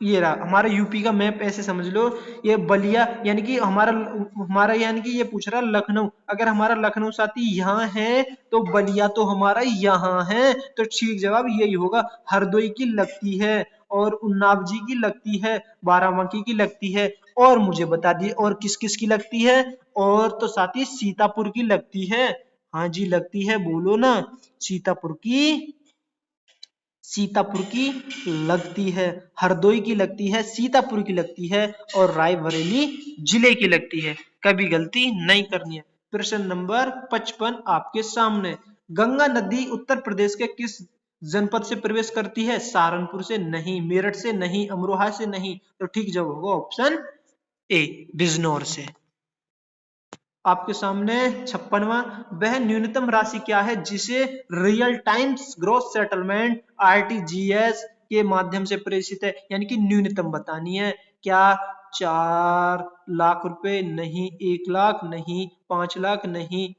ये रहा हमारा यूपी का मैप, ऐसे समझ लो ये बलिया, यानी कि हमारा हमारा यानी कि ये पूछ रहा लखनऊ। अगर हमारा लखनऊ साथी यहाँ है तो बलिया तो हमारा यहाँ है, तो ठीक जवाब यही होगा। हरदोई की लगती है, और उन्नाव जी की लगती है, बाराबंकी की लगती है, और मुझे बता दिए और किस किस की लगती है? और तो साथी सीतापुर की लगती है। हाँ जी लगती है, बोलो ना। सीतापुर की, सीतापुर की लगती है, हरदोई की लगती है, सीतापुर की लगती है, और रायबरेली जिले की लगती है। कभी गलती नहीं करनी है। प्रश्न नंबर 55 आपके सामने। गंगा नदी उत्तर प्रदेश के किस जनपद से प्रवेश करती है? सहारनपुर से नहीं, मेरठ से नहीं, अमरोहा से नहीं। तो ठीक जवाब होगा ऑप्शन ए, बिजनौर से। आपके सामने 56वां, वह न्यूनतम राशि क्या है जिसे real time gross settlement RTGS के माध्यम से प्रेषित है? यानी कि न्यूनतम बतानी है। क्या 4 लाख रुपए? नहीं। 1 लाख? नहीं। 5 लाख? नहीं।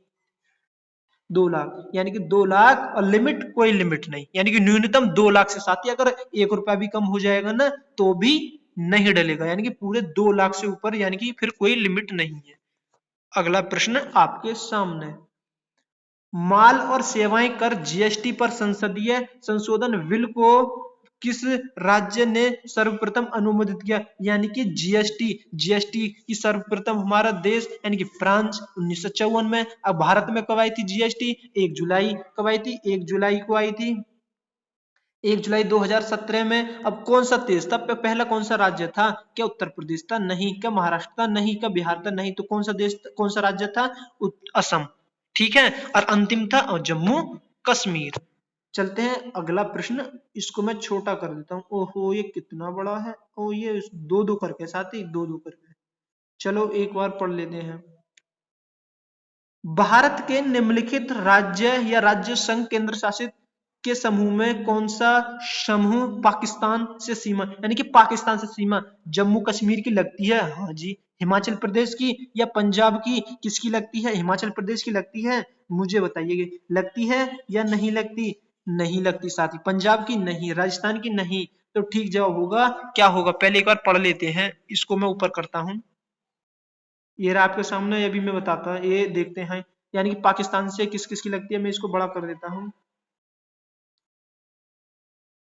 2 लाख? यानी कि 2 लाख और लिमिट कोई लिमिट नहीं, यानी कि न्यूनतम 2 लाख से साथ ही अगर 1 रुपया भी कम हो जाएगा ना तो भी नहीं डलेगा, यानी कि पूरे 2 लाख से ऊपर, यानी कि फिर कोई लिमिट नहीं है। अगला प्रश्न आपके सामने। माल और सेवाएं कर जीएसटी पर संसदीय संशोधन बिल को किस राज्य ने सर्वप्रथम अनुमोदित किया? यानी कि जीएसटी की सर्वप्रथम हमारा देश यानी कि फ्रांस 1954 में। अब भारत में कब आई थी जीएसटी? 1 जुलाई। कब आई थी? 1 जुलाई को आई थी, 1 जुलाई 2017 में। अब कौन सा देश था पहला? कौन सा राज्य था? क्या उत्तर प्रदेश था? नहीं। क्या महाराष्ट्र था? नहीं। क्या बिहार था? नहीं। तो कौन सा देश, कौन सा राज्य था? असम। ठीक है। और अंतिम था जम्मू कश्मीर। चलते हैं अगला प्रश्न, इसको मैं छोटा कर देता हूँ। ओहो ये कितना बड़ा है। ओ ये दो दो करके, साथ ही दो दो करके। चलो एक बार पढ़ लेते हैं। भारत के निम्नलिखित राज्य या राज्य संघ केंद्र शासित के समूह में कौन सा समूह पाकिस्तान से सीमा, यानी कि पाकिस्तान से सीमा जम्मू कश्मीर की लगती है? हाँ जी। हिमाचल प्रदेश की या पंजाब की, किसकी लगती है? हिमाचल प्रदेश की लगती है। मुझे बताइए लगती है या नहीं लगती? नहीं लगती साथी। पंजाब की? नहीं। राजस्थान की? नहीं। तो ठीक जवाब होगा, क्या होगा पहले एक बार पढ़ लेते हैं, इसको मैं ऊपर करता हूं। ये रहा आपके सामने, अभी मैं बताता हूँ, ये देखते हैं। यानी कि पाकिस्तान से किस किस की लगती है, मैं इसको बड़ा कर देता हूँ।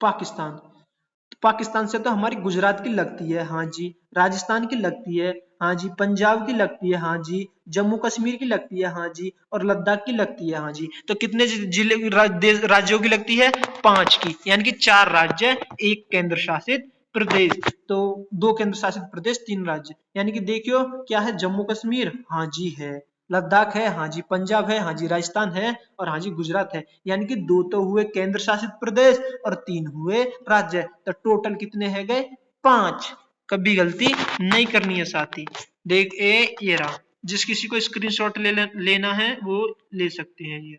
पाकिस्तान, तो पाकिस्तान से तो हमारी गुजरात की लगती है, हाँ जी। राजस्थान की लगती है, हाँ जी। पंजाब की लगती है, हाँ जी। जम्मू कश्मीर की लगती है, हाँ जी। और लद्दाख की लगती है, हाँ जी। तो कितने जिले राज्यों की लगती है? 5 की, यानी कि 4 राज्य, 1 केंद्र शासित प्रदेश। तो 2 केंद्र शासित प्रदेश, 3 राज्य, यानी कि देखियो क्या है? जम्मू कश्मीर, हाँ जी है। लद्दाख है, हाँ जी। पंजाब है, हाँ जी। राजस्थान है, और हाँ जी गुजरात है। यानी कि 2 तो हुए केंद्र शासित प्रदेश और 3 हुए राज्य। तो टोटल कितने है गए? 5। कभी गलती नहीं करनी है साथी। देख ये रहा, जिस किसी को स्क्रीनशॉट लेना है वो ले सकते हैं ये।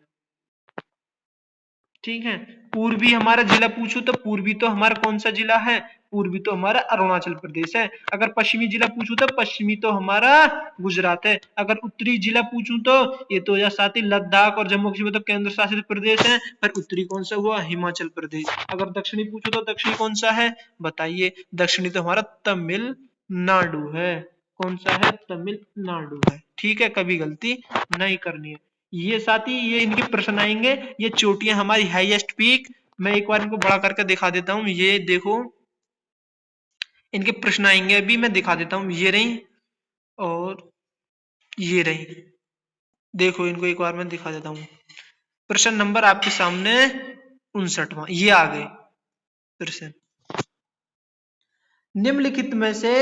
ठीक है। पूर्वी हमारा जिला पूछो तो पूर्वी तो हमारा कौन सा जिला है? पूर्वी तो हमारा अरुणाचल प्रदेश है। अगर पश्चिमी जिला पूछूं तो पश्चिमी तो हमारा गुजरात है। अगर उत्तरी जिला पूछूं तो ये तो या साथ ही लद्दाख और जम्मू कश्मीर तो केंद्र शासित प्रदेश है, पर उत्तरी कौन सा हुआ? हिमाचल प्रदेश। अगर दक्षिणी पूछो तो दक्षिणी कौन सा है? बताइए। दक्षिणी तो हमारा तमिलनाडु है। कौन सा है? तमिलनाडु है। ठीक है, कभी गलती नहीं करनी है। ये साथी ये इनके प्रश्न आएंगे। ये चोटियां हमारी हाईएस्ट पीक, मैं एक बार इनको बड़ा करके दिखा देता हूं। ये देखो इनके प्रश्न आएंगे, अभी मैं दिखा देता हूं। ये रही और ये रही, देखो इनको एक बार मैं दिखा देता हूं। प्रश्न नंबर आपके सामने 59वां, ये आ गए प्रश्न। निम्नलिखित में से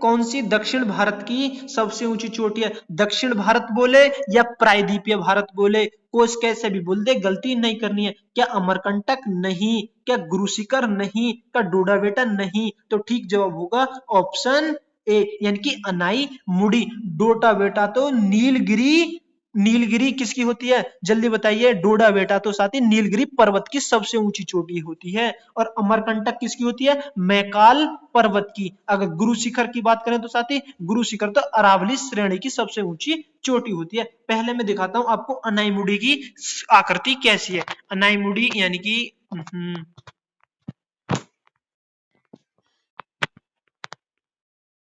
कौन सी दक्षिण भारत की सबसे ऊंची चोटी है? दक्षिण भारत बोले या प्रायद्वीपीय भारत बोले, कोस कैसे भी बोल दे, गलती नहीं करनी है। क्या अमरकंटक? नहीं। क्या गुरु शिखर? नहीं। क्या डोडा बेटा? नहीं। तो ठीक जवाब होगा ऑप्शन ए, यानी कि अनाई मुड़ी। डोडा बेटा तो नीलगिरी, नीलगिरी किसकी होती है? जल्दी बताइए। डोडा बेटा तो साथी नीलगिरी पर्वत की सबसे ऊंची चोटी होती है। और अमरकंटक किसकी होती है? मैकाल पर्वत की। अगर गुरु शिखर की बात करें तो साथी गुरु शिखर तो अरावली श्रेणी की सबसे ऊंची चोटी होती है। पहले मैं दिखाता हूं आपको अनाईमुड़ी की आकृति कैसी है। अनाईमुड़ी यानी कि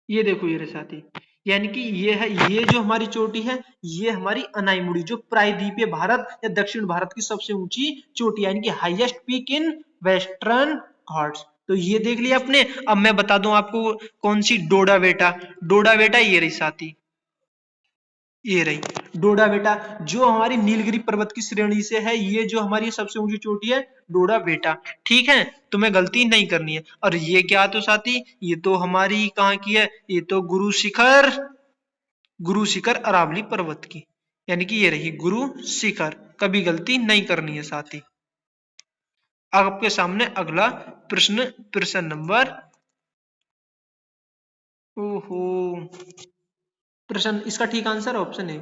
ये देखो ये रे साथी, यानी कि ये है, ये जो हमारी चोटी है ये हमारी अनाईमुड़ी, जो प्रायद्वीपीय भारत या दक्षिण भारत की सबसे ऊंची चोटी, यानी कि highest peak in western Ghats. तो ये देख लिया आपने। अब मैं बता दूं आपको कौन सी, डोडा बेटा। डोडा बेटा ये रही साथी, ये रही डोडा बेटा, जो हमारी नीलगिरी पर्वत की श्रेणी से है। ये जो हमारी सबसे ऊंची चोटी है डोडा बेटा। ठीक है, तुम्हें गलती नहीं करनी है। और ये क्या तो साथी, ये तो हमारी कहाँ की है? ये तो गुरु शिखर, गुरु शिखर अरावली पर्वत की। यानी कि ये रही गुरु शिखर। कभी गलती नहीं करनी है साथी। अब आपके सामने अगला प्रश्न, प्रश्न नंबर, ओहो, प्रश्न, इसका ठीक आंसर ऑप्शन है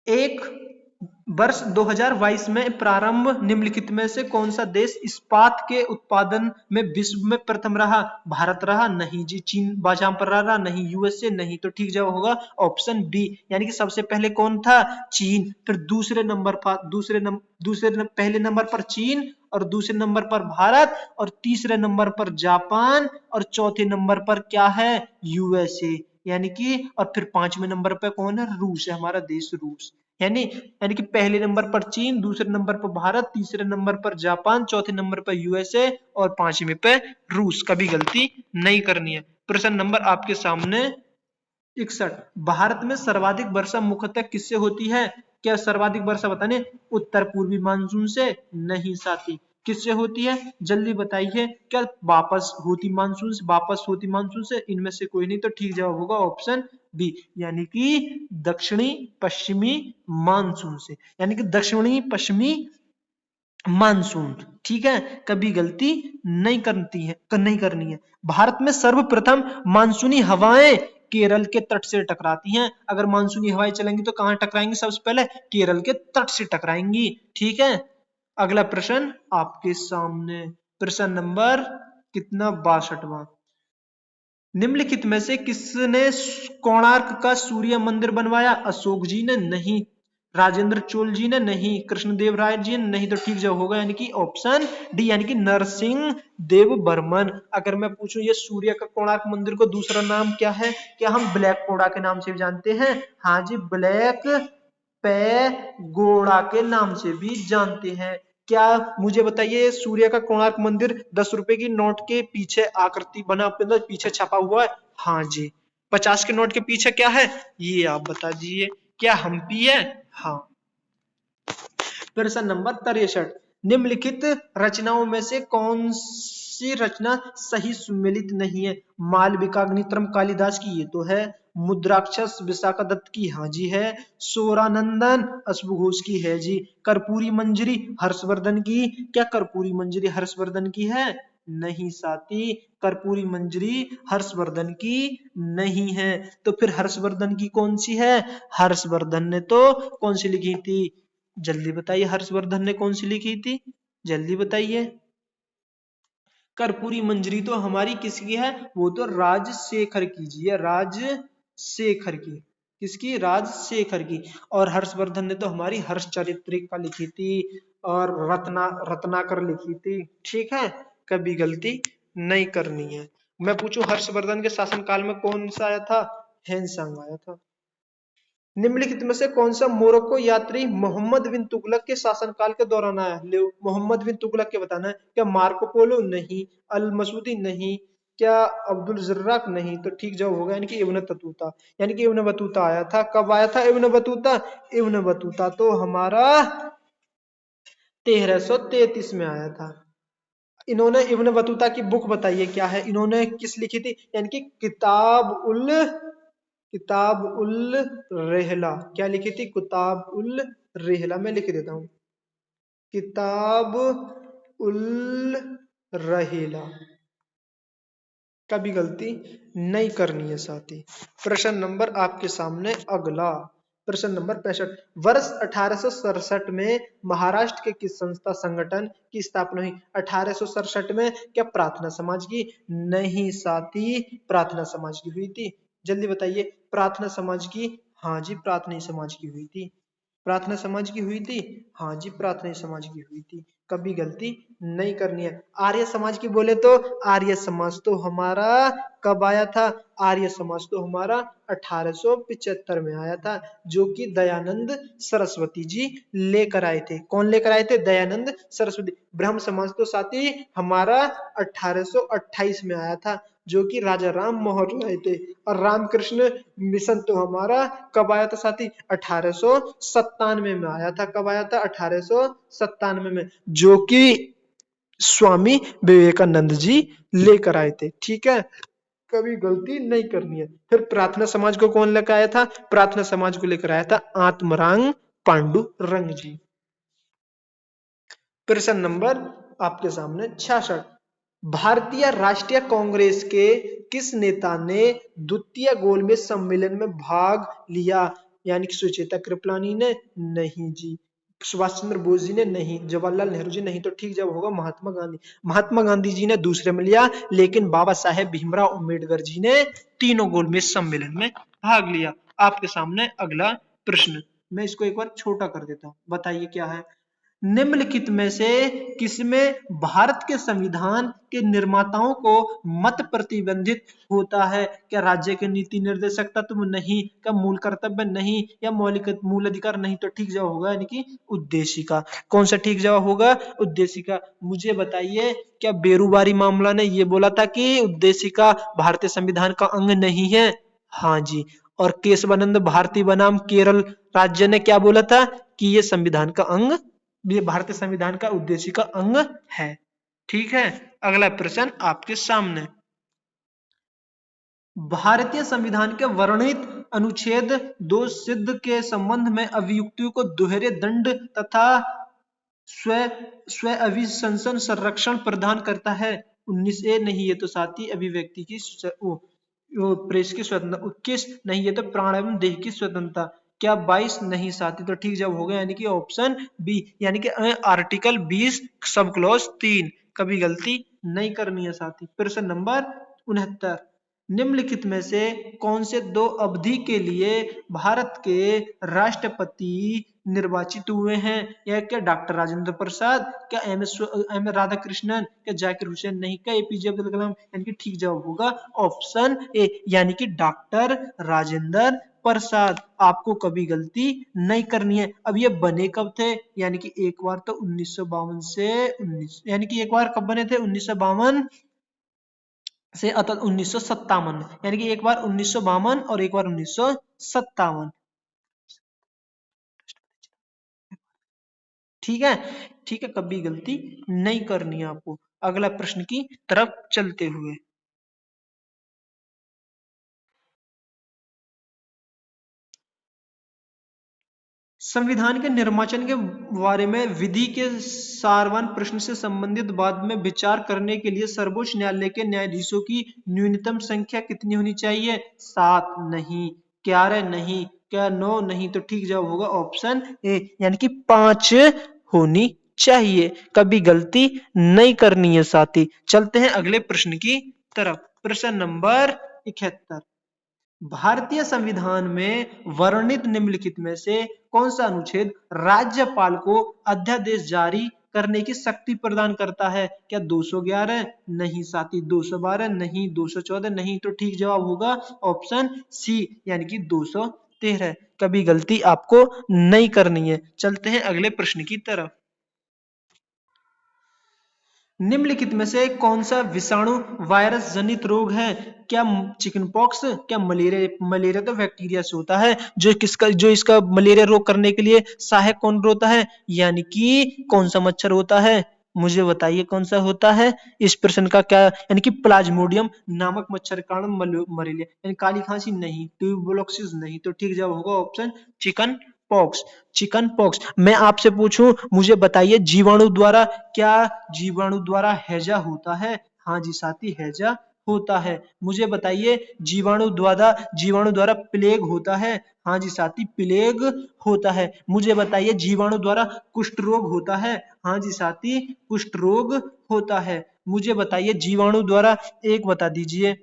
एक। वर्ष 2022 में प्रारंभ निम्नलिखित में से कौन सा देश इस्पात के उत्पादन में विश्व में प्रथम रहा? भारत रहा? नहीं जी। चीन बाजाम पर रहा? नहीं। यूएसए? नहीं। तो ठीक जवाब होगा ऑप्शन बी, यानी कि सबसे पहले कौन था? चीन। फिर दूसरे नंबर पर पहले नंबर पर चीन, और दूसरे नंबर पर भारत, और तीसरे नंबर पर जापान, और चौथे नंबर पर क्या है? यूएसए। यानी कि और फिर पांचवें नंबर पर कौन है? रूस है, हमारा देश रूस। यानी कि पहले नंबर पर चीन, दूसरे नंबर पर भारत, तीसरे नंबर पर जापान, चौथे नंबर पर यूएसए, और पांचवें पे रूस। कभी गलती नहीं करनी है। प्रश्न नंबर आपके सामने 61। भारत में सर्वाधिक वर्षा मुख्यतः किससे होती है? क्या सर्वाधिक वर्षा बताने? उत्तर पूर्वी मानसून से? नहीं साथी। किससे होती है? जल्दी बताइए। क्या वापस होती मानसून से? इनमें से कोई नहीं। तो ठीक जवाब होगा ऑप्शन बी, यानी कि दक्षिणी पश्चिमी मानसून से, यानी कि दक्षिणी पश्चिमी मानसून। ठीक है, कभी गलती नहीं करनी है। भारत में सर्वप्रथम मानसूनी हवाएं केरल के तट से टकराती हैं। अगर मानसूनी हवाएं चलेंगी तो कहां टकराएंगी? सबसे पहले केरल के तट से टकराएंगी। ठीक है, अगला प्रश्न आपके सामने, प्रश्न नंबर कितना? 62वां। निम्नलिखित में से किसने कोणार्क का सूर्य मंदिर बनवाया? अशोक जी ने? नहीं। राजेंद्र चोल जी ने? नहीं। कृष्णदेव राय जी ने? नहीं। तो ठीक जवाब होगा यानी कि ऑप्शन डी, यानी कि नरसिंह देव बर्मन। अगर मैं पूछूं ये सूर्य का कोणार्क मंदिर को दूसरा नाम क्या है? क्या हम ब्लैक कोड़ा के नाम से भी जानते हैं? हाँ जी, ब्लैक पैगोड़ा के नाम से भी जानते हैं। क्या मुझे बताइए, सूर्य का कोणार्क मंदिर 10 रुपए की नोट के पीछे आकृति बना, पीछे छपा हुआ है? हाँ जी। 50 के नोट के पीछे क्या है, ये आप बता दीजिए। क्या हम्पी है? हाँ। प्रश्न नंबर 63। निम्नलिखित रचनाओं में से कौन सी रचना सही सुमेलित नहीं है? मालविकाग्नित्रम कालिदास की? ये तो है। मुद्राक्षस विशाखा दत्त की? हाँ जी है। सोरानंदन अश्वघोष की? है जी। कर्पूरी मंजरी हर्षवर्धन की? क्या कर्पूरी मंजरी हर्षवर्धन की है? नहीं साथी, कर्पूरी मंजरी हर्षवर्धन की नहीं है। तो फिर हर्षवर्धन की कौन सी है? हर्षवर्धन ने तो कौन सी लिखी थी? जल्दी बताइए, हर्षवर्धन ने कौन सी लिखी थी? जल्दी बताइए। कर्पूरी मंजरी तो हमारी किसकी है? वो तो राजशेखर की जी है, राजशेखर की। किसकी? राजशेखर की। और हर्षवर्धन ने तो हमारी हर्षचरित्रिका लिखी थी, और रत्नाकर लिखी थी। ठीक है, कभी गलती नहीं करनी है। मैं पूछूं हर्षवर्धन के शासनकाल में कौन सा आया था? हैंसांग आया था। निम्नलिखित में से कौन सा मोरक्को यात्री मोहम्मद बिन तुगलक के शासनकाल के दौरान आया? ले मोहम्मद बिन तुगलक के बताना है। क्या मार्को पोलो? नहीं। अल मसूदी? नहीं। क्या अब्दुल जर्राक? नहीं। तो ठीक जवाब होगा यानी कि इब्न बतूता, यानी कि इब्न बतूता आया था। कब आया था इब्न बतूता? इब्न बतूता तो हमारा 1333 में आया था। इन्होंने इब्न बतूता की बुक बताइए क्या है? इन्होंने किस लिखी थी? यानी कि किताब उल रेहला। क्या लिखी थी? किताब उल रेहला। मैं लिख देता हूं, किताब उल रहेला। कभी गलती नहीं करनी है साथी। प्रश्न नंबर आपके सामने अगला, प्रश्न नंबर 65। वर्ष 1867 में महाराष्ट्र के किस संस्था संगठन की स्थापना हुई? 1867 में क्या प्रार्थना समाज की? नहीं साथी, प्रार्थना समाज की हुई थी। जल्दी बताइए, प्रार्थना समाज की? हाँ जी, प्रार्थना समाज की हुई थी। प्रार्थना समाज की हुई थी? हाँ जी, प्रार्थना समाज की हुई थी। कभी गलती नहीं करनी है। आर्य समाज की बोले तो आर्य समाज तो हमारा कब आया था? आर्य समाज तो हमारा 1875 में आया था, जो कि दयानंद सरस्वती जी लेकर आए थे। कौन लेकर आए थे? दयानंद सरस्वती। ब्रह्म समाज तो साथी हमारा 1828 में आया था, जो कि राजा राम मोहन लाए थे। और रामकृष्ण मिशन तो हमारा कब आया था साथी? 1897 में आया था। कब आया था? 1897 में, जो कि स्वामी विवेकानंद जी लेकर आए थे। ठीक है, कभी गलती नहीं करनी है। फिर प्रार्थना समाज को कौन लेकर आया था? प्रार्थना समाज को लेकर आया था आत्माराम पांडुरंग जी। प्रश्न नंबर आपके सामने 66। भारतीय राष्ट्रीय कांग्रेस के किस नेता ने द्वितीय गोलमेज सम्मेलन में भाग लिया? यानी कि सुचेता कृपलानी ने? नहीं जी। सुभाष चंद्र बोस जी ने? नहीं। जवाहरलाल नेहरू जी? नहीं। तो ठीक जवाब होगा महात्मा गांधी। महात्मा गांधी जी ने दूसरे में लिया, लेकिन बाबा साहेब भीमराव अम्बेडकर जी ने तीनों गोलमेज सम्मेलन में भाग लिया। आपके सामने अगला प्रश्न, मैं इसको एक बार छोटा कर देता हूं, बताइए क्या है। निम्नलिखित में से किसमें भारत के संविधान के निर्माताओं को मत प्रतिबंधित होता है? क्या राज्य के नीति निर्देशक तत्व? नहीं। क्या मूल कर्तव्य? नहीं। या मौलिक मूल अधिकार? नहीं। तो ठीक जवाब होगा यानी कि उद्देशिका। कौन सा ठीक जवाब होगा? उद्देशिका। मुझे बताइए, क्या बेरुबारी मामला ने यह बोला था कि उद्देशिका भारतीय संविधान का अंग नहीं है? हाँ जी। और केशवानंद भारती बनाम केरल राज्य ने क्या बोला था कि यह संविधान का अंग, ये भारतीय संविधान का उद्देश्य का अंग है। ठीक है, अगला प्रश्न आपके सामने। भारतीय संविधान के वर्णित अनुच्छेद 2 सिद्ध के संबंध में अभियुक्तों को दोहरे दंड तथा स्व अभिशंसन संरक्षण प्रदान करता है। 19A नहीं, ये तो साथी अभिव्यक्ति की प्रेस की स्वतंत्रता। 21 नहीं, ये तो प्राण एवं देह की स्वतंत्रता। क्या 22 नहीं साथी, तो ठीक जवाब होगा यानी कि ऑप्शन बी, यानी कि आर्टिकल 20 सब क्लॉज 3। कभी गलती नहीं करनी है साथी। प्रश्न नंबर 69। निम्नलिखित में से कौन से दो अवधि के लिए भारत के राष्ट्रपति निर्वाचित हुए हैं? यह क्या डॉक्टर राजेंद्र प्रसाद? क्या एम राधाकृष्णन? क्या जाकिर हुसैन? नहीं। क्या एपीजे अब्दुल कलाम? यानी कि ठीक जवाब होगा ऑप्शन ए, यानी कि डॉक्टर राजेंद्र प्रसाद। आपको कभी गलती नहीं करनी है। अब ये बने कब थे? यानी कि एक बार तो 1952 से 19, यानी कि एक बार कब बने थे? 1952 से अतः 1957, यानी कि एक बार 1952 और एक बार 1957। ठीक है, ठीक है, कभी गलती नहीं करनी है आपको। अगला प्रश्न की तरफ चलते हुए, संविधान के निर्माण के बारे में विधि के सारवान प्रश्न से संबंधित बाद में विचार करने के लिए सर्वोच्च न्यायालय के न्यायाधीशों की न्यूनतम संख्या कितनी होनी चाहिए? 7 नहीं। 11 नहीं। क्या 9 नहीं। तो ठीक जवाब होगा ऑप्शन ए, यानी कि 5 होनी चाहिए। कभी गलती नहीं करनी है साथी। चलते हैं अगले प्रश्न की तरफ। प्रश्न नंबर 71। भारतीय संविधान में वर्णित निम्नलिखित में से कौन सा अनुच्छेद राज्यपाल को अध्यादेश जारी करने की शक्ति प्रदान करता है? क्या 211? नहीं साथी। 212? नहीं। 214? नहीं। तो ठीक जवाब होगा ऑप्शन सी, यानी कि 213। कभी गलती आपको नहीं करनी है। चलते हैं अगले प्रश्न की तरफ। निम्नलिखित में से कौन सा विषाणु वायरस जनित रोग है? क्या चिकन पॉक्स? क्या मलेरिया? मलेरिया तो बैक्टीरिया से होता है। जो इसका मलेरिया रोग करने के लिए सहायक कौन होता है? यानी कि कौन सा मच्छर होता है? मुझे बताइए कौन सा होता है? इस प्रश्न का क्या, यानी कि प्लाज्मोडियम नामक मच्छर के कारण मलेरिया, यानी काली खांसी? नहीं। ट्यूबरकुलोसिस? नहीं। तो ठीक जवाब होगा option chicken pox. Chicken pox. मैं आपसे पूछूं, मुझे बताइए जीवाणु द्वारा, क्या जीवाणु द्वारा हैजा होता है? हाँ जी साथी, हैजा होता है। मुझे बताइए जीवाणु द्वारा प्लेग होता है? हाँ जी साथी, प्लेग होता है। मुझे बताइए जीवाणु द्वारा कुष्ठ रोग होता है? हाँ जी साथी, कुष्ठ रोग होता है। मुझे बताइए जीवाणु द्वारा, एक बता दीजिए,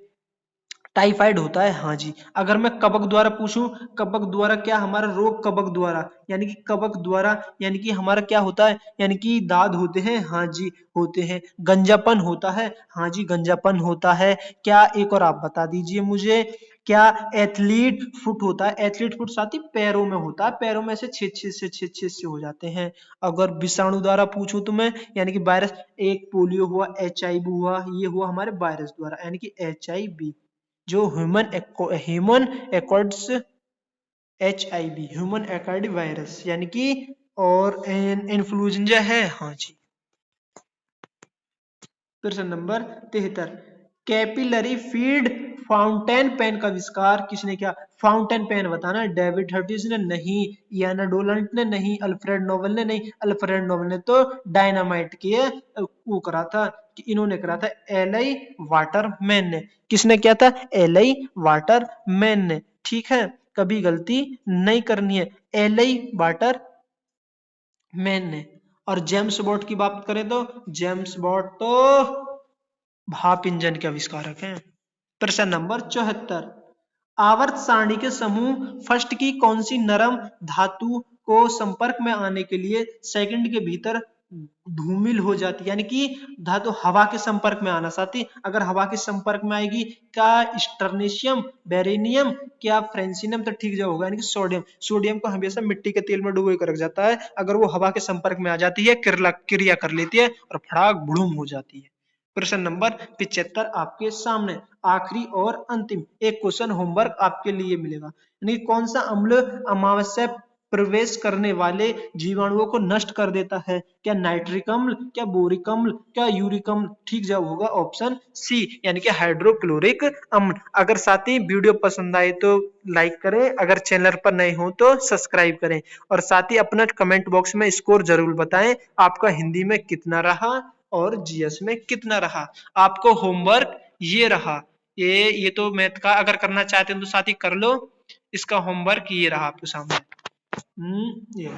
टाइफाइड होता है? हाँ जी। अगर मैं कवक द्वारा पूछूं, कवक द्वारा क्या हमारा रोग, कवक द्वारा, यानी कि कवक द्वारा, यानी कि हमारा क्या होता है? यानी कि दाद होते हैं? हाँ जी होते हैं। गंजापन होता है? हाँ जी गंजापन होता है। क्या एक और आप बता दीजिए मुझे, क्या एथलीट फुट होता है? एथलीट फुट साथी पैरों में होता है, पैरों में से छेद से हो जाते हैं। अगर विषाणु द्वारा पूछूं तो मैं, यानी कि वायरस, एक पोलियो हुआ, HIV हुआ, ये हुआ हमारे वायरस द्वारा, यानी कि HIV, जो human acquired HIV, human acquired virus, यानी कि, और इन्फ्लुएंजा है। हाँ जी। प्रश्न number 73। Capillary feed fountain pen का आविष्कार किसने किया? फाउंटेन पेन बताना। डेविड हर्टिज ने नहीं, इयाना डोलंट ने नहीं, अल्फ्रेड नोबेल ने नहीं। अल्फ्रेड नोबेल ने तो डायनामाइट के वो करा था, कि इन्होंने करा था एल.आई. वाटरमैन ने। किसने किया था? एल.आई. वाटरमैन ने। ठीक है, कभी गलती नहीं करनी है। एल.आई. वाटरमैन ने। और जेम्स बॉट की बात करें तो जेम्स बॉट तो भाप इंजन के आविष्कारक हैं। प्रश्न नंबर 74, आवर्त सारणी के समूह फर्स्ट की कौन सी नरम धातु को संपर्क में आने के लिए सेकंड के भीतर धूमिल हो जाती है, यानी कि धातु हवा के संपर्क में आना। साथी अगर हवा के संपर्क में आएगी, क्या स्टर्नेशियम, बेरेनियम, क्या फ्रेंसियम, तो ठीक जो होगा, यानी कि सोडियम। सोडियम को हमेशा मिट्टी के तेल में डुबो कर रख जाता है, अगर वो हवा के संपर्क में आ जाती है क्रिया कर लेती है और फड़ाक भुड़ुम हो जाती है। प्रश्न नंबर 75 आपके सामने, आखिरी और अंतिम एक क्वेश्चन होमवर्क आपके लिए मिलेगा, यानी कौन सा अम्ल अमावस्या प्रवेश करने वाले जीवाणुओं को नष्ट कर देता है? क्या नाइट्रिक अम्ल, क्या बोरिक अम्ल, क्या यूरिक अम्ल? ठीक जवाब होगा ऑप्शन सी, यानी कि हाइड्रोक्लोरिक अम्ल। अगर साथी वीडियो पसंद आए तो लाइक करें, अगर चैनल पर नए हो तो सब्सक्राइब करें, और साथ ही अपना कमेंट बॉक्स में स्कोर जरूर बताएं, आपका हिंदी में कितना रहा और जीएस में कितना रहा। आपको होमवर्क ये रहा, ये तो मैथ का अगर करना चाहते हैं तो साथी कर लो, इसका होमवर्क ये रहा आपके सामने। ये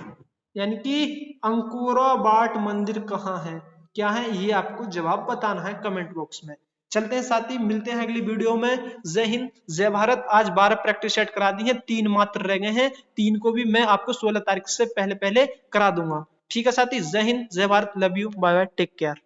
यानी कि अंकोराबाद मंदिर कहाँ है, क्या है, ये आपको जवाब बताना है कमेंट बॉक्स में। चलते हैं साथी, मिलते हैं अगली वीडियो में। जय हिंद, जय भारत। आज 12 प्रैक्टिस सेट करा दी है, 3 मात्र रह गए हैं, 3 को भी मैं आपको 16 तारीख से पहले पहले करा दूंगा। ठीक है साथी, जय हिंद, जय Bharat, love you, bye bye, take care.